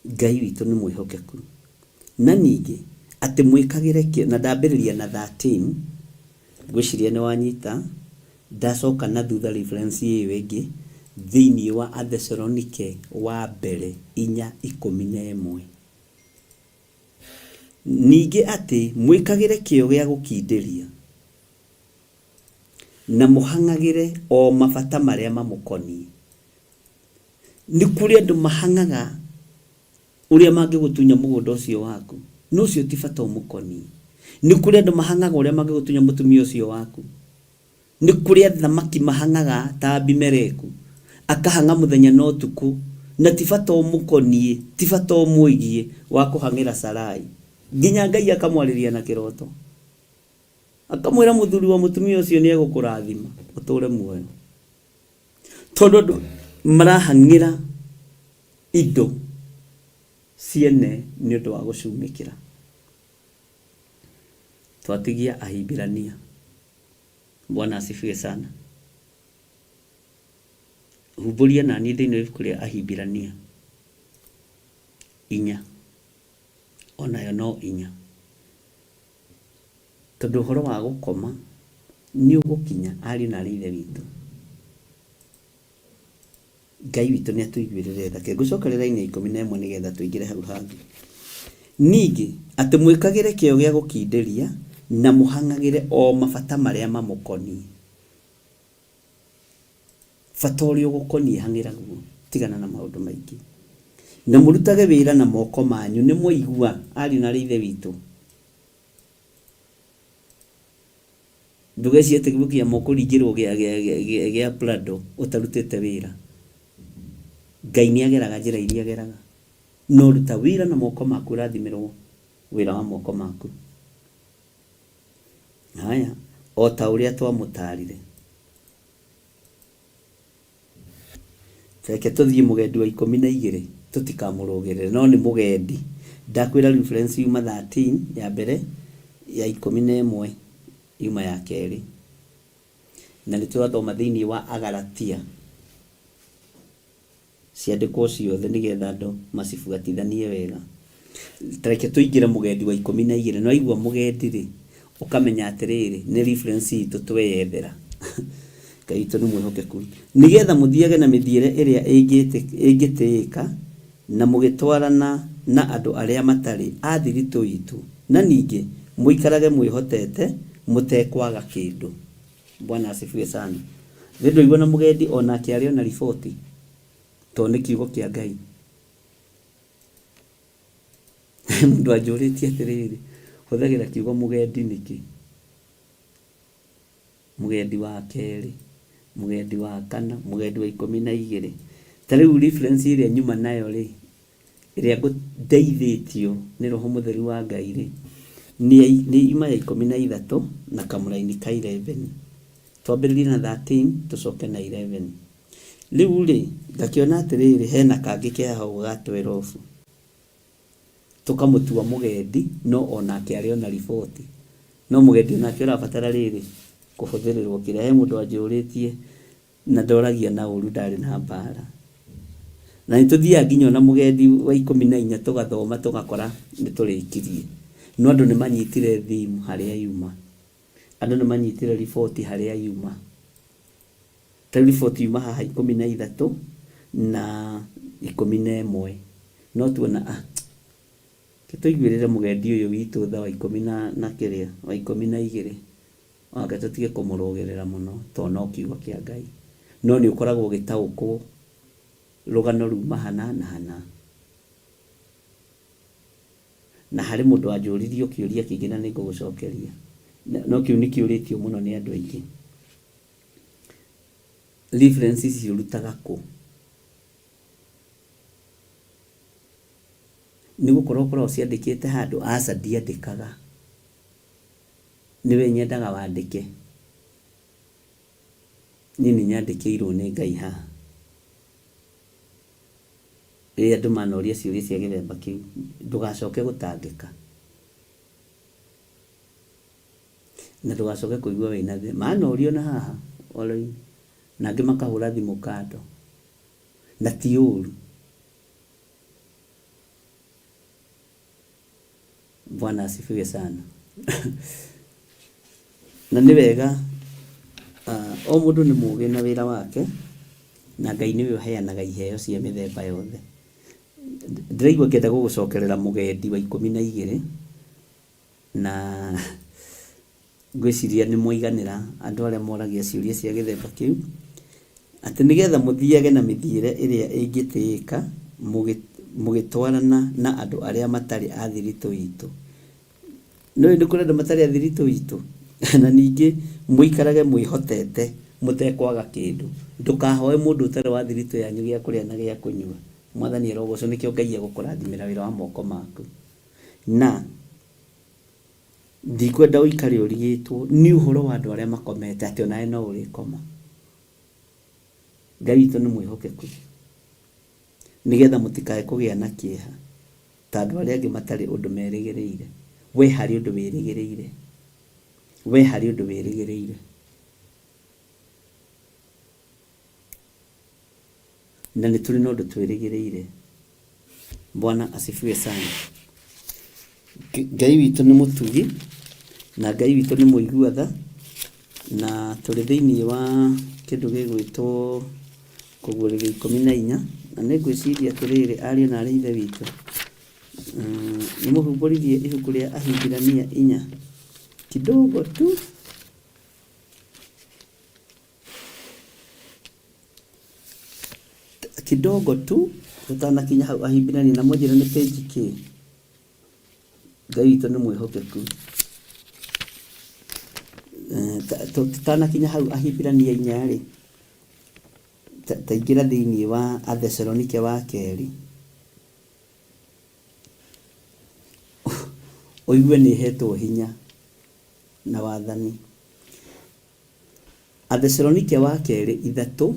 Ngai witũ nĩ mwĩhokeku. Na ningĩ atĩ mwĩkagĩre kĩo, na ndambĩrĩria na 13, ngwĩciria nĩ wanyita, ndacoka na thutha reference ĩyo ĩngĩ thĩinĩ wa Athesalonike wa mbere 4:11. Ningĩ atĩ mwĩkagĩre kĩo gĩa gũkindĩria na mũhang'agĩre o mabata marĩa mamũkoniĩ. Nĩ kũrĩ andũ mahang'aga ũrĩa mangĩgũtunya mũgũnda ũcio waku, no ũcio ti bata ũmũkoniĩ. Nĩ kũrĩ andũ mahang'aga ũrĩa mangĩgũtunya mũtumia ũcio waku. Nĩ kũrĩ athamaki mahang'aga ta Abimeleku, akahang'a mũthenya na ũtukũ, na ti bata ũmũkoniĩ, ti bata ũmwĩgiĩ wa kũhang'ĩra Sarai. Nginya Ngai akamwarĩria na kĩroto, akamwĩra mũthuri wa mũtumia ũcio nĩ egũkũrathima ũtũũre muoyo. Tondũ andũ marahang'ĩra indo ciene nĩ ũndũ wa gũcumĩkĩra. Twatigia Ahibirania. Bwana asifiwe sana. Humbũria na niĩ thĩinĩ wa ibuku rĩa Ahibirania 4, onayo no 4. Tondũ ũhoro wa gũkoma nĩ ũgũkinya ariũ na ithe witũ. Ngai witũ nĩ atũiguĩrĩre tha. Ngũcokerera raini ya 11 nĩgetha tũingĩre hau hangĩ. Ningĩ atĩ mwĩkagĩre kĩo gĩa gũkindĩria na mũhang'agĩre o mabata marĩa mamũkoniĩ. Bata ũrĩa ũgũkoniĩ hang'ĩra guo, tigana na maũndũ maingĩ. Na mũrutage wĩra na moko manyu. Nĩ mwaigua ariũ na ithe witũ? Ndũgecirie atĩ gĩbuku kĩa mũkũringĩrwo gĩa Prado ũtarutĩte wĩra. Ngai nĩ ageraga njĩra iria ageraga. No ruta wĩra na moko maku, ũrathimirwo wĩra wa moko maku. Haya, o ta ũrĩa twamũtarire. Reke tũthiĩ mũgendi wa 12, tũtikamũrũgĩrĩre, no nĩ mũgendi. Ndakwĩra reference yuma 13 ya mbere, ya 11 yuma ya kerĩ. Na nĩ tũrathoma thĩinĩ wa Agalatia. Ciandĩkwo ciothe nĩgetha andũ macibuatithanie wega. Reke tũingĩre mũgendi wa 12. No aigua mũgendi rĩ, ũkamenya atĩrĩrĩ, nĩ reference itũ tweyethera. Ngai witũ nĩ mwĩhokeku. Nĩgetha mũthiage na mĩthiĩre ĩrĩa ĩngĩtĩĩka na mũgĩtwarana na andũ arĩa matarĩ a thiritũ itũ, na ningĩ mũikarage mwĩhotete mũtekwaga kĩndũ. Bwana asifiwe sana. Rĩndũ igua na mũgendi onake arĩ ona riboti, tondũ nĩ kiugo kĩa Ngai. Mundu anjũrĩtie atĩrĩrĩ, hũthagĩra kiugo mũgendi nĩkĩ? Mũgendi wa kerĩ, mũgendi wa kana, mũgendi wa 12. Ta rĩu reference ĩrĩa nyuma nayo rĩ, ĩrĩa ndeithĩtio nĩ Roho Mũtheru wa Ngai rĩ, nĩ ima ya 13 na kamũraini ka 11. Twambĩrĩrie na 13 tũcoke na 11. Rĩu rĩ, ngakĩona atĩrĩrĩ, hena kangĩ ke hau ga 12. Tũkamũtua mũgendi, no onake arĩ ona riboti. No mũgendi onake ũrabatara rĩrĩ kũhũthĩrĩrwo kĩrĩa. He mũndũ anjũrĩtie na ndoragia na ũru, ndarĩ na mbara. Na nĩtũthiaga nginya na mũgendi wa 14 tũgathoma tũgakora nĩtũrĩkirie. No andũ nĩmanyitire thimu harĩa yuma. Andũ nĩmanyitire riboti harĩa yuma. Ta riboti yuma haha 13 na 11. No tuona tũiguĩrĩre mũgendi ũyũ witũ tha wa 10 na kĩrĩa wa 12. Wake tũtige kũmũrũgĩrĩra mũno, to no kiugo kĩa Ngai. No nĩ ũkoragwo ũgĩtaũkwo rũgano ruma hana na hana. Na harĩ mũndũ anjũririo kĩũria kĩngĩ na nĩngũgũcokeria. No kĩu nĩ kĩũrĩtio mũno nĩ andũ aingĩ. References ciũrutaga kũ? Nĩgũkorwo korwo ciandĩkĩte handũ, aca ndiandĩkaga. Niwe nyendaga wandĩke. Niĩ nĩnyandĩkĩirwo nĩ Ngai haha. Rĩrĩa andũ manoria ciũria cia gĩthemba kĩu, ndũgacoke gũtangĩka. Na ndũgacoke kũigua wĩna thĩ. Manorio na haha, olo na angĩ makahũra thimũ kando. Na ti ũru. Bwana asifiwe sana. Na nĩ wega o mũndũ nĩ mũũgĩ na wĩra wake, na Ngai nĩwe ũheanaga iheo cia mĩthemba yothe. Ndĩraigua ngĩenda gũgũcokerera mũgendi wa 12 na ngwĩciria nĩ mũiganĩra andũ arĩa moragia ciũria cia gĩthemba kĩu, atĩ nĩgetha mũthiage na mĩthiĩre ĩrĩa ĩngĩtĩĩka mũgĩtwarana na andũ arĩa matarĩ a thiritũ itũ. No nĩ kũrĩ andũ matarĩ a thiritũ itũ, na ningĩ mũikarage mwĩhotete mũtekwaga kĩndũ. Ndũkahoe mũndũ ũtarĩ wa thiritũ yanyu gĩa kũrĩa na gĩa kũnyua. Mwathani arogocwo, nĩkĩo Ngai agũkũrathimĩra wĩra wa moko maku. Na ndikwenda ũikare ũrigĩtwo nĩ ũhoro wa andũ arĩa makomete atĩ onawe no ũrĩkoma. Ngai witũ nĩ mwĩhokeku, nĩgetha mũtikae kũgĩa na kĩeha ta andũ arĩa angĩ matarĩ ũndũ merĩgĩrĩire. We harĩ ũndũ wĩrĩgĩrĩire. We harĩ ũndũ wĩrĩgĩrĩire. Na nĩ tũrĩ na ũndũ twĩrĩgĩrĩire. Bwana asifiwe sana. Ngai witũ nĩ mũtugi, na Ngai witũ nĩ mũigua tha, na tũrĩ thĩinĩ wa kĩndũ gĩgwĩtwo Kũguũrĩrio 14, na nĩngwĩciria atĩrĩrĩ, ariũ na aarĩ a Ithe witũ, nĩ mũhumbũririe ibuku rĩa Ahibirania 4 kidogo tu. Kidogo tu, tutanakinya hau Ahibirania, na mũnjĩra nĩ page kĩ. Ngai witũ nĩ mwĩhokeku. Tutanakinya hau Ahibirania 4 rĩ, taingĩra thĩinĩ wa Athesalonike wa kerĩ. Ũigue nĩ hetwo hinya na wathani. Athesalonike wa kerĩ 3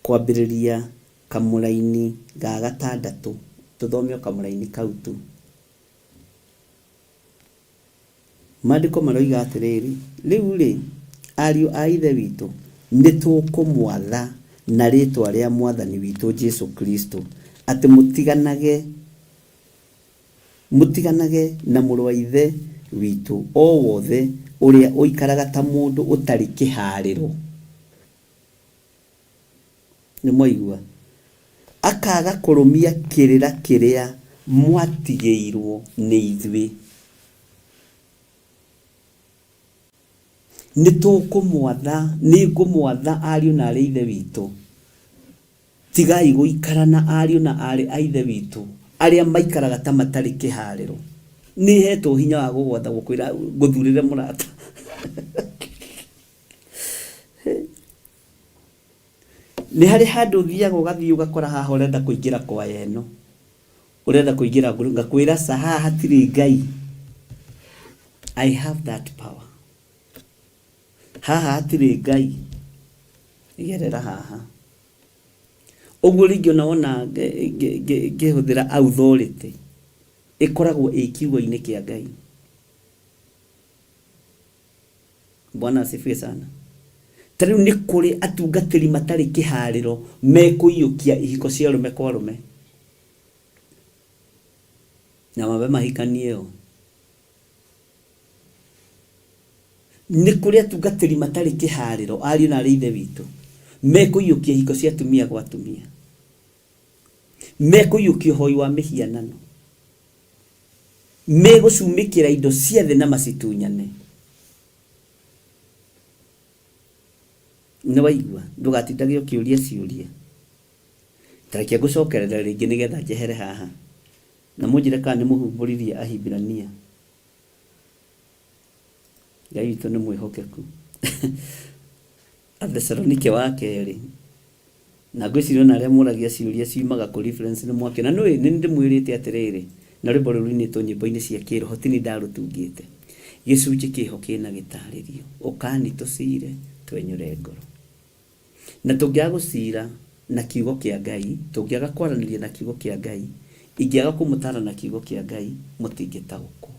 kwambĩrĩria kamũraini ga 6, tũthome kamũraini kau tu. Maandĩko maroiga atĩrĩrĩ, rĩu rĩ, ariũ a Ithe witũ, nĩtũkũmwatha na rĩĩtwa rĩa Mwathani witũ Jesũ Kristo atĩ mũtiganage na mũrũ wa Ithe witũ o wothe ũrĩa ũikaraga ta mũndũ ũtarĩ kĩharĩro. Nĩ mwaigua? Akaga kũrũmia kĩrĩra kĩrĩa mwatigĩirwo nĩ ithuĩ. Nĩtũkũmwatha, nĩngũmwatha ariũ na aarĩ a Ithe witũ. Tigai gũikara na ariũ na aarĩ a Ithe witũ aria maikaraga ta matari kihariro ni heto hinya wa gugwatha gukwira guthurire murata ni hari handu thiaga ugathii ugakora haha urenda kuingira kwa yeno urenda kuingira ngakwira saha hatiri ngai. I have that power. Haha hatiri ngai igerera haha uguo ringi ona ngihuthira authority ikoragwo ikiugo-ini kia ngai. Bwana asifiwe sana. Tariu ni kuri atungatiri matari kihariro mekuiyukia ihiko cia rume kwa rume na mabe mahikanieo. Ni kuri atungatiri matari kihariro ari na rithe witu mekuiyukia ihiko cia tumia gwa tumia, mekuiyukia hoi wa mihianano, megucumikira indo ciothe na macitunyane. Ni waigua ndugatindage ukiuria ciuria tareke gucokerera ringi nigetha njehere haha na munjire kana ni muhumburirie Ahibirania. Ngai witũ nĩ mwĩhokeku. Athesalonike wa kerĩ na ngwĩciria na arĩa mũragia ciuria ciumaga kũ reference nĩ mwake na nĩ ndĩmwĩrĩte atĩrĩrĩ na rwĩmbo rũrũ ruinĩtwo nyĩmbo-inĩ cia kĩroho ti nĩ ndarũtungĩte gĩcunjĩ kĩho kĩna gĩtarĩrio ũkani tũcire twenyũre ngoro na tũngĩaga gũcira na kiugo kĩa Ngai, tũngĩaga kwaranĩria na kiugo kĩa Ngai, ingĩaga kũmũtara na kiugo kĩa Ngai, mũtingĩtaũkwo.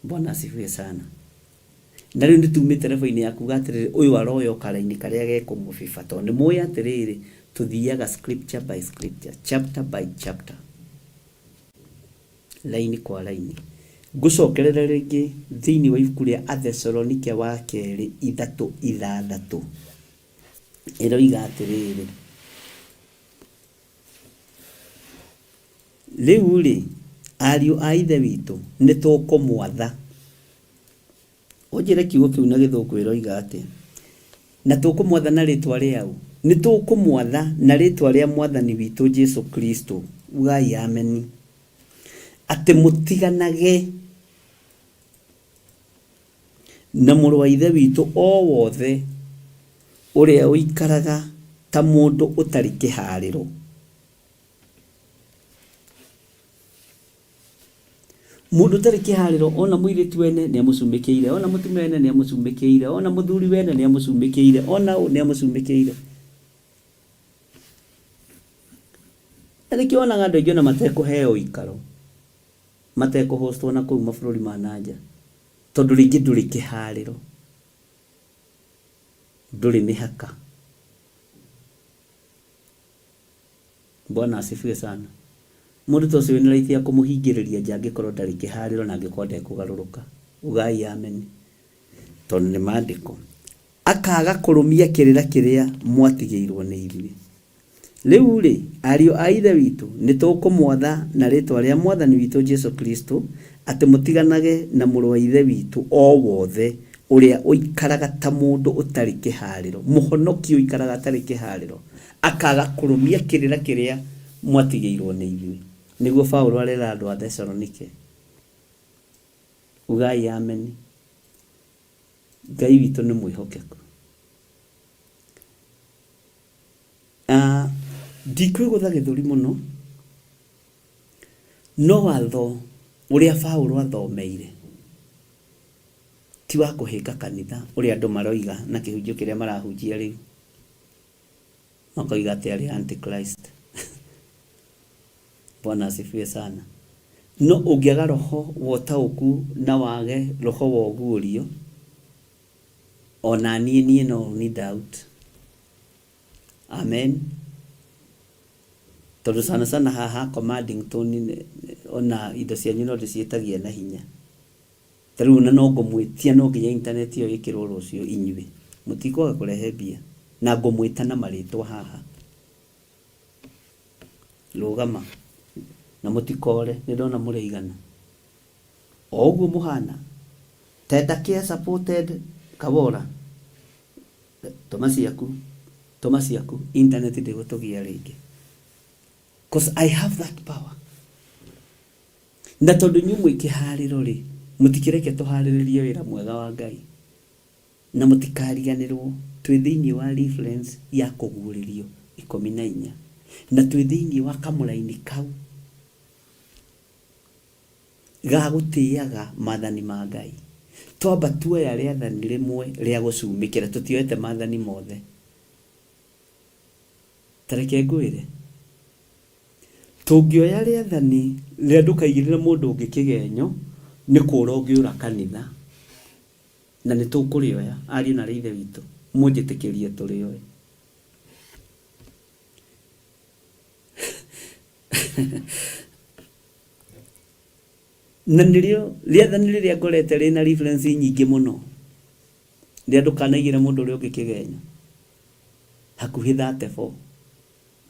Bwana asifiwe sana. Na rĩu nĩtumĩte revo-inĩ yaku atĩrĩrĩ ũyũ aroyo kara-inĩ karĩa gekũmũbiba tondũ nĩ mũĩ atĩrĩrĩ tuthiaga scripture by scripture, chapter by chapter, laini kwa laini. Ngucokerera ringi thiini wa ibuku ria Athesalonike wa kerĩ 3:6 iroiga atĩrĩrĩ rĩu rĩ ariũ a ithe witũ nĩ tũkũmwatha. Ũnjĩre kiugo kĩu na gĩthũngũ iroiga atĩ na tũkũmwatha na rĩtwa rĩaũ? Nĩ tũkũmwatha na rĩtwa rĩa mwathani witũ Jesu Kristo. Ugai ameni. Atĩ mũtiganage na mũrũ wa ithe witũ o wothe ũrĩa ũikaraga ta mũndũ ũtarĩ kĩharĩro. Mũndũ ũtarĩ kĩharĩro ona mũirĩtu wene nĩ amũcumĩkĩire, ona mũtumia wene nĩ amũcumĩkĩire, ona mũthuri wene nĩ amũcumĩkĩire, ona nĩ amũcumĩkĩire. Nĩkĩo onaga andũ aingĩ ona matekũheo ikaro, matekũhostwo na kũu mabũrũri ma nanja tondũ rĩngĩ ndũrĩ kĩharĩro, ndũrĩ mĩhaka. Bwana asifiwe sana. Mũndũ ta ũcio nĩ raithi kũmũhingĩrĩria nja angĩkorwo ndarĩ kĩharĩro na angĩkorwo ndekũgarũrũka. Ugai ameni. Tondũ nĩ maandĩko. Akaga kũrũmia kĩrĩra kĩrĩa mwatigĩirwo nĩ ithuĩ. Rĩu rĩ ariũ a ithe witũ nĩ tũkũmwatha na rĩtwa rĩa mwathani witũ Jesu Kristo atĩ mũtiganage na mũrũ wa ithe witũ o wothe ũrĩa ũikaraga ta mũndũ ũtarĩ kĩharĩro. Mũhonoki ũikaraga atarĩ kĩharĩro akaga kũrũmia kĩrĩra kĩrĩa mwatigĩirwo nĩ ithuĩ. Nĩguo Paulo arera andũ a Thesalonike. Ugai ameni. Ngai witũ nĩ mwĩhokeku. Ndikwĩgũtha gĩthũri mũno no watho ũrĩa Paulo athomeire ti wa kũhĩnga kanitha ũrĩa andũ maroiga na kĩhunjio kĩrĩa marahunjia rĩu. Makoiga atĩ arĩ antichrist. Bwana asifiwe sana. No ũngĩaga roho wa ũtaũku na wage roho wa ũguũrio ona niĩ no ni doubt. Amen. Tondũ sana haha commanding tone ona indo cianyu no ndĩciĩtagia na hinya. Tarĩu na no ngũmwĩtia no nginya internet ĩyo ĩkĩrwo rũciũ inyuĩ mũtikwaga kũrehe mbia na ngũmwĩta na marĩtwa haha. Rũgama na mũtikore nĩ ndona mũrĩigana o ũguo mũhana tenda care supported kabora toma ciaku internet ndĩgũtũgia rĩngĩ. because I have that power. Na tondu nyumwe kihariro ri mutikireke tuhariririe wira mwega wa Ngai na mutikariganirwo twi thiini wa reference ya kuguririo 14 na twi thiini wa kamuraini kau ga gutiaga mathani ma Ngai twamba tuoya riathani rimwe ria gucumikira tutioete mathani mothe tareke ngwire tungioya riathani ria ndukaigirira mundu ungi kigenyo ni kura ungiura kanitha na ni tukurioya ari na rithe witu munjitikirie turioe na nirio riathani riria ngorete rina reference nyingi muno ria ndukanaigire mundu uri ungi kigenyo hakuhi 34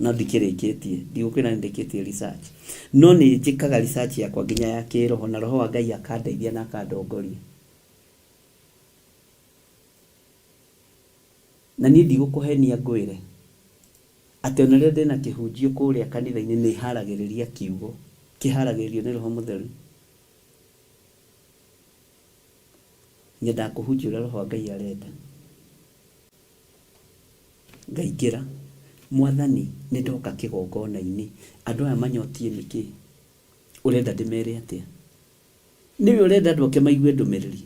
na ndikirikitie ndigukina ndikitie research no ni njikaga research yakwa nginya ya kiroho na roho wa Ngai akandeithia na akandongoria na ni ndigukuhenia ngwire ati ona ria ndina kihunjio kuria kanitha-ini ni haragiriria kiugo kiharagiririo ni roho mutheru nyenda kuhunjia roho wa Ngai arenda ngaingira mwathani ni ndoka kigongona-ini andu aya manyotie niki urenda ndimere atia niwe urenda andu ake maigue ndumiriri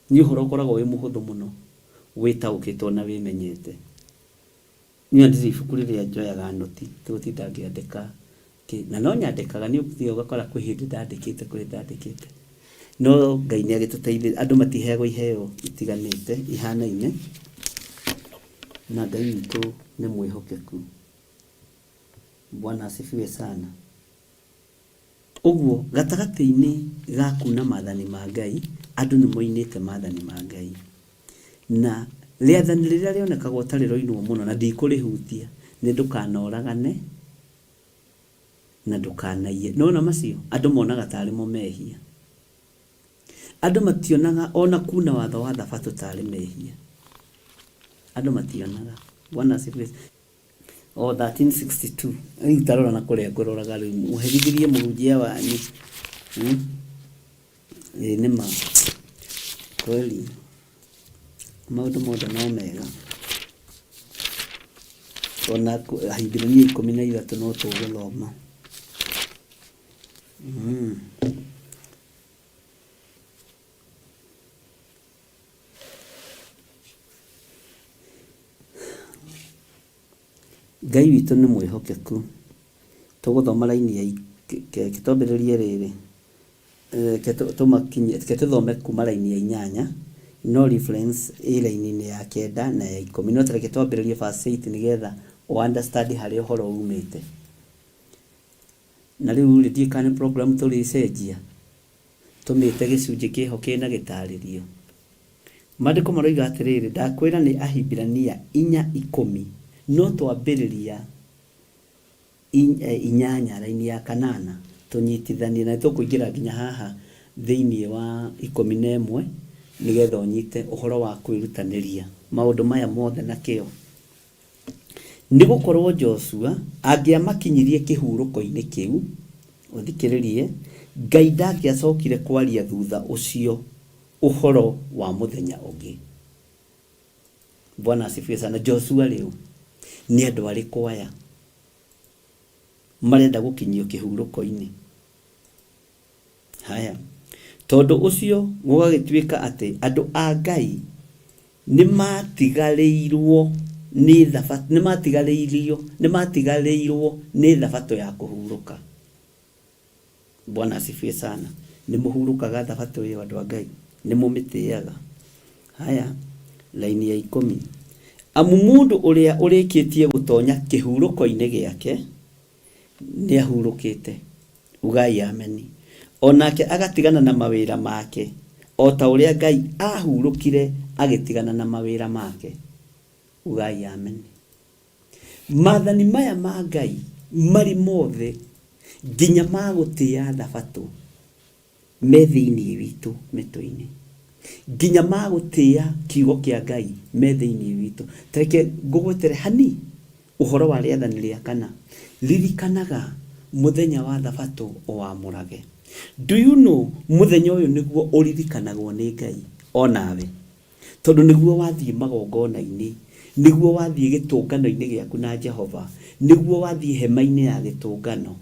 ni uhoro ukoragwo wi muhuthu muno witaukitwo na wimenyete ni ndiri ibuku riria njoyaga noti tugutinda ngiandika na no nyandikaga ni uthio ugakora kwi hindi ndandikite no Ngai ni agituteithia andu matiheagwo iheo itiganite ihanaine na Ngai witu ni mwihokeku. Bwana asifiwe sana. Uguo gatagati-ini gaku na mathani ma Ngai andu ni moinite mathani ma Ngai na riathani riria rionekaga utari roinwo muno na ndikurihutia ni ndukanoragane na ndukanaiye nona macio andu monaga tari mo mehia andu mationaga ona kuna watho wa thabatũ tari mehia andu mationaga. Bwana asifiwe. 1362 ai tarora na kuria ngororaga riu muherithirie murunjia wanyu nima kweli maundu mothe no mega ona Ahibirania 13 no tuguthoma Ngai witu ni mwihokeku. Tuguthoma laini ya kitobiririe riri tuthome kuma laini ya 8 no reference laini ya 9 na ya 10 no tareke twambiririe verse 8 nigetha o understand hari uhoro umite na riu rithie kana program turicenjia tumite gicunji kiho kina gitaririo mandiko maroiga atiriri ndakwira ni Ahibirania 4:10 no twambiriria 8 laini ya 8 tunyitithanie na tukuingira nginya haha thiini wa 11 nigetha onyite uhoro wa kwirutaniria maundu maya mothe na kio nigukorwo Joshua angiamakinyirie kihuruko-ini kiu uthikiririe Ngai ndangiacokire kwaria thutha ucio uhoro wa muthenya ungi. Bwana asifiwe sana. Joshua riu ni andu ari kwaya marenda gukinyio kihuruko-ini haya tondu ucio gugagituika ati andu a Ngai ni matigareirwo ni thabatũ ni matigareirwo ni thabatũ ya kuhuruka. Bwana asifiwe sana. Ni muhurukaga thabatũ iyo andu a Ngai ni mumitiaga. Haya laini ya 10 amu mundu uria urikitie gutonya kihuruko-ini giake ni ahurukite. Ugai ameni. Onake agatigana na mawira make o ta uria Ngai ahurukire agitigana na mawira make. Ugai ameni. Mathani maya ma Ngai mari mothe nginya magutia thabatũ me thiini witu mitũ-ini nginya magutia kiugo kia Ngai me thiini witu. Tareke ngugwetere hani uhoro wa rĩathani rĩa kana. Ririkanaga muthenya wa thabato o wa murage. Do you know muthenya uyu niguo uririkanagwo ni Ngai onawe, tondu niguo wathie magongona-ini, niguo wathie gitungano-ini giaku na Jehova, niguo wathie hema-ini ya gitungano.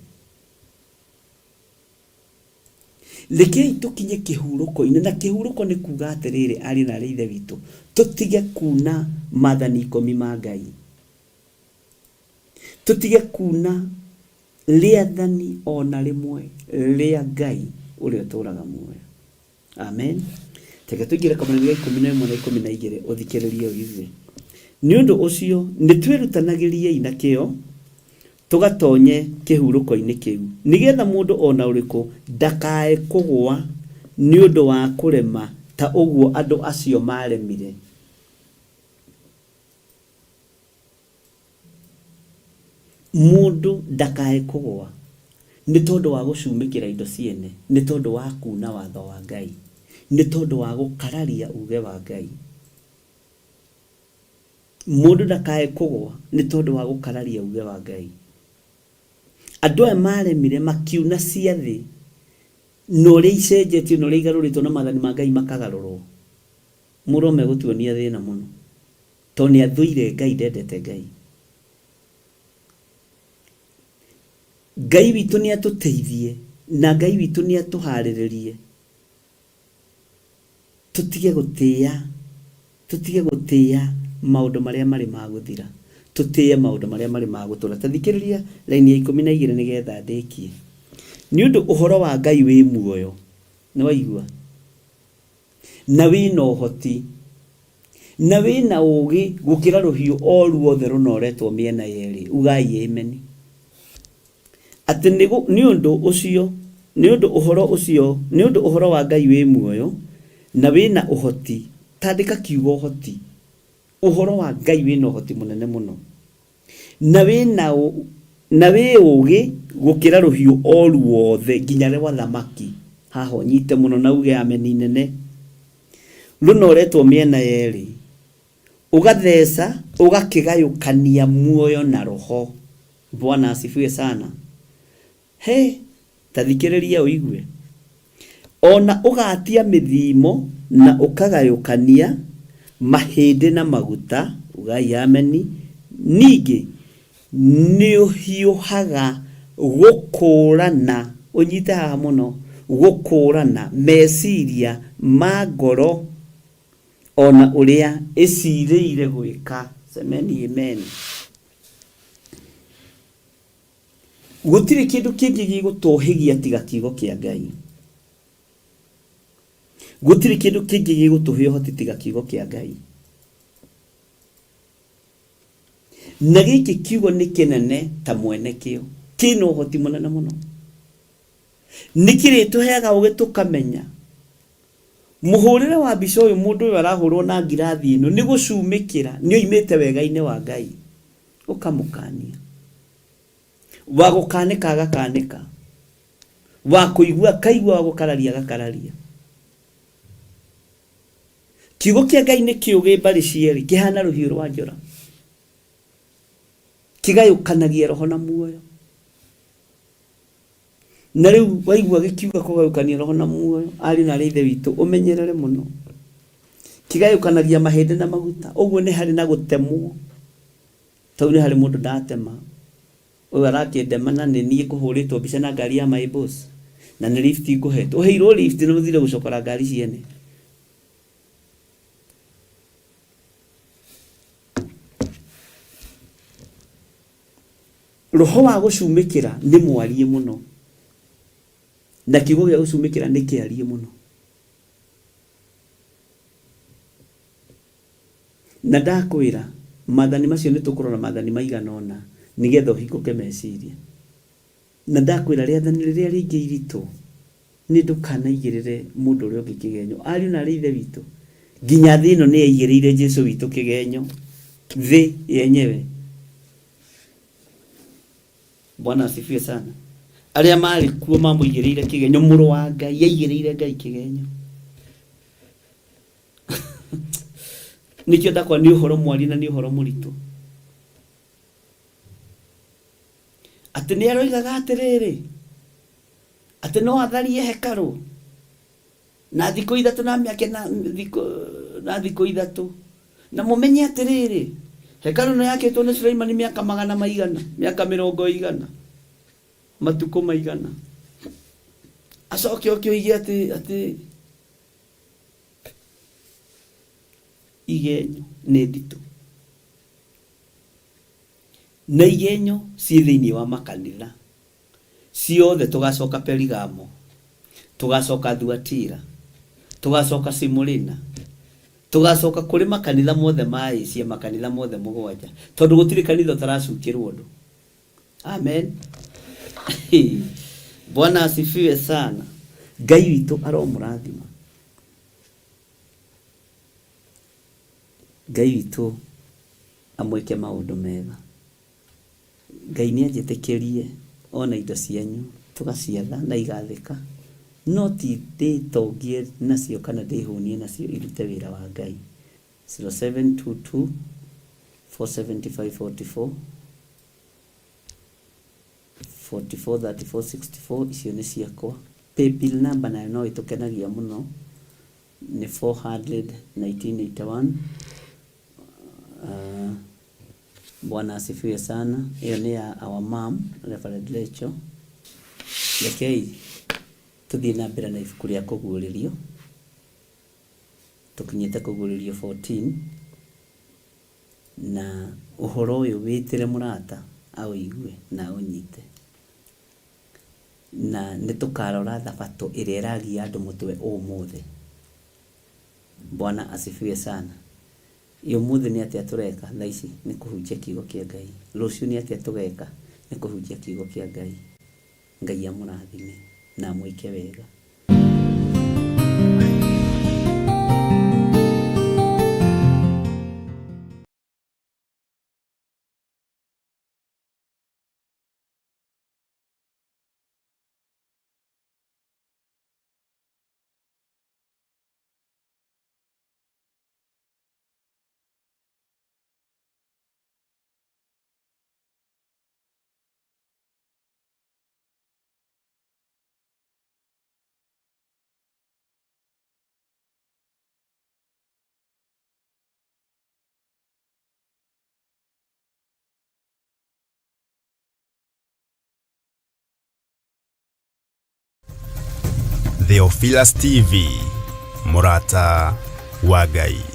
Rekei tukinye kihuruko-ini, na kihuruko ni kuga atiriri ari na rithe witu tutige kuna mathani 10 ma Ngai, tutige kuna rĩathani ona rĩmwe rĩa Ngai ũrĩa ũtũraga muoyo. Amen. Teke tũingĩre Kamũranio ga 11 na 12 ũthikĩrĩrie ũigwe. Nĩ ũndũ ũcio nĩ twĩrutanagĩriei na kĩo tũgatonye kĩhurũko-inĩ kĩu, nĩgetha mũndũ ona ũrĩkũ ndakae kũgũa nĩ ũndũ wa kũrema ta ũguo andũ acio maremire. Mundu ndakae kũgũa nĩ tondũ wa gũcumĩkĩra indo ciene, nĩ tondũ wa kuna watho wa Ngai, nĩ tondũ wa gũkararia uge wa Ngai. Mundu ndakae kũgũa nĩ tondũ wa gũkararia uge wa Ngai. Andũ aya maremire makiuna ciathĩ na ũrĩa icenjetio na ũrĩa igarũrĩtwo na mathani ma Ngai makagarũrwo. Mũrũme gũtuonia thĩna mũno tondũ nĩ athũire Ngai, ndendete Ngai. Ngai witũ nĩ atũteithie na Ngai witũ nĩ atũharĩrĩrie. Tutige gũtĩa maũndũ marĩa marĩ ma gũthira, tũtĩe maũndũ marĩa marĩ ma gũtũra. Tathikĩrĩria raini ya 12 nĩgetha ndĩkie. Nĩ ũndũ ũhoro wa Ngai wĩ muoyo, nĩ waigua, na wĩna ũhoti, na wĩna ũũgĩ gũkĩra rũhiũ o ruothe rũnoretwo mĩena yerĩ. Ugai amen. Ati nĩ ũndũ ũcio, nĩ ũndũ ũhoro wa Ngai wĩ muoyo na wĩna ũhoti. Tandĩka kiugo ũhoti. Ũhoro wa Ngai wĩna ũhoti mũnene mũno, na wĩ ũũgĩ gũkĩra rũhiũ o ruothe nginya rwa thamaki. Haha ũnyite mũno na uge ameni nene. Rũnoretwo mĩena yerĩ, ũgatheca ũgakĩgayũkania muoyo na roho. Bwana asifiwe sana. He, tathikĩrĩria ũigwe. Ona ũgatia mĩthimo na ũkagayũkania mahĩndĩ na maguta. Ugai ameni. Ningĩ nĩ ũhiũhaga gũkũrana, ũnyite haha mũno, gũkũrana meciria ma ngoro ona ũrĩa ĩcirĩire gwĩka. Semeni amen. Gũtirĩ kĩndũ kĩngĩ gĩgũtũhĩgia tiga kiugo kĩa Ngai. Gũtirĩ kĩndũ kĩngĩ gĩgũtũhe ũhoti tiga kiugo kĩa Ngai. Na gĩkĩ kiugo nĩ kĩnene ta mwene kĩo, kĩna ũhoti mũnene mũno. Nĩ kĩrĩtũheaga ũgĩ tũkamenya mũhũrĩre wa mbica ũyũ mũndũ ũyũ arahũrwo na ngirathi ĩno nĩ gũcumĩkĩra nĩ oimĩte wega-inĩ wa Ngai. Ũkamũkania, wa gũkanĩka agakanĩka, wa kũigua akaigua, wa gũkararia agakararia. Kiugo kĩa Ngai nĩ kĩũgĩ mbarĩ cierĩ, kĩhana rũhiũ rwa njora, kĩgayũkanagia roho na muoyo. Na rĩu waigua gĩkiuga kũgayũkania roho na muoyo, ari na ithe witũ ũmenyerere mũno. Kĩgayũkanagia mahĩndĩ na maguta, ũguo nĩ harĩ na gũtemwo. Tau nĩ harĩ mũndũ ndatema, ũyũ arakĩndema na nĩ niĩ kũhũrĩtwo mbica na ngari ya my boss, na nĩ lift ngũhetwo. Ũheirwo lift na mũthire gũcokora ngari ciene. Roho wa gũcumĩkĩra nĩ mwarie mũno, na kiugo gĩa gũcumĩkĩra nĩ kĩarie mũno. Na ndakwĩra mathani macio nĩ tũkũrora mathani maigana ũna nĩgetha ũhingũke meciria. Na ndakwĩra rĩathani rĩrĩa rĩingĩ iritũ nĩ ndũkanaigĩrĩre mũndũ ũrĩa ũngĩ kĩgenyo. Ariũ na ithe witũ, nginya thĩ ĩno nĩ yaigĩrĩire Jesũ witũ kĩgenyo, thĩ yenyewe. Bwana asifiwe sana. Arĩa marĩ kuo mamũigĩrĩire kĩgenyo, mũrũ wa Ngai yaigĩrĩire Ngai kĩgenyo. nikio ndakwa ni uhoro mwari na ni uhoro muritu ati ni aroigaga atiriri ati no atharie hekaru na thiko ithatu na miake na thiko ithatu na mumenye atiriri hekaru no yakitwo ni Suleiman miaka 100 miaka 100 matuko maigana acoke okioige ati igenyo nĩ nditũ na igenyo ciĩ thĩinĩ wa makanitha ciothe tũgacoka Perigamo tũgacoka Thuatira tũgacoka Simurina tũgacoka kũrĩ makanitha mothe ma Asia makanitha mothe mũgwanja tondũ gũtirĩ kanitha ũtaracukĩrwo ũndũ. Amen. Bwana asifiwe sana. Ngai witũ aromũrathima. Ngai witũ amwĩke maũndũ mega. Ngai nĩanjĩtĩkĩrie ona indo cianyu tũgaciatha na igathĩka no ti ndĩtongie nacio kana ndĩhũnie nacio irute wĩra wa Ngai. 0722 475 44 44 34 64 icio nĩ ciakwa. Paybill number nayo no ĩtũkenagia mũno ni 400 1981. Bwana asifiwe sana. Hiyo ni ya our mom Reverend Lecho. Rekei tuthie na mbere na ibuku rĩa kũguũrĩrio tukinyĩte kũguũrĩrio 14 na ũhoro ũyũ wĩtĩre mũrata awĩigue na ũnyite na nĩtũkarora thabatũ ĩrĩa ĩragia andũ mũtwe ũmũthĩ. Bwana asifiwe sana. Ũmũthĩ nĩ atĩa tũreka thaa ici nĩ kũhunjia kiugo kĩa Ngai. Rũciũ nĩ atĩa tũgeka nĩ kũhunjia kiugo kĩa Ngai. Ngai amũrathime na mwĩke wega. Theophilus TV, Mũrata wa Ngai.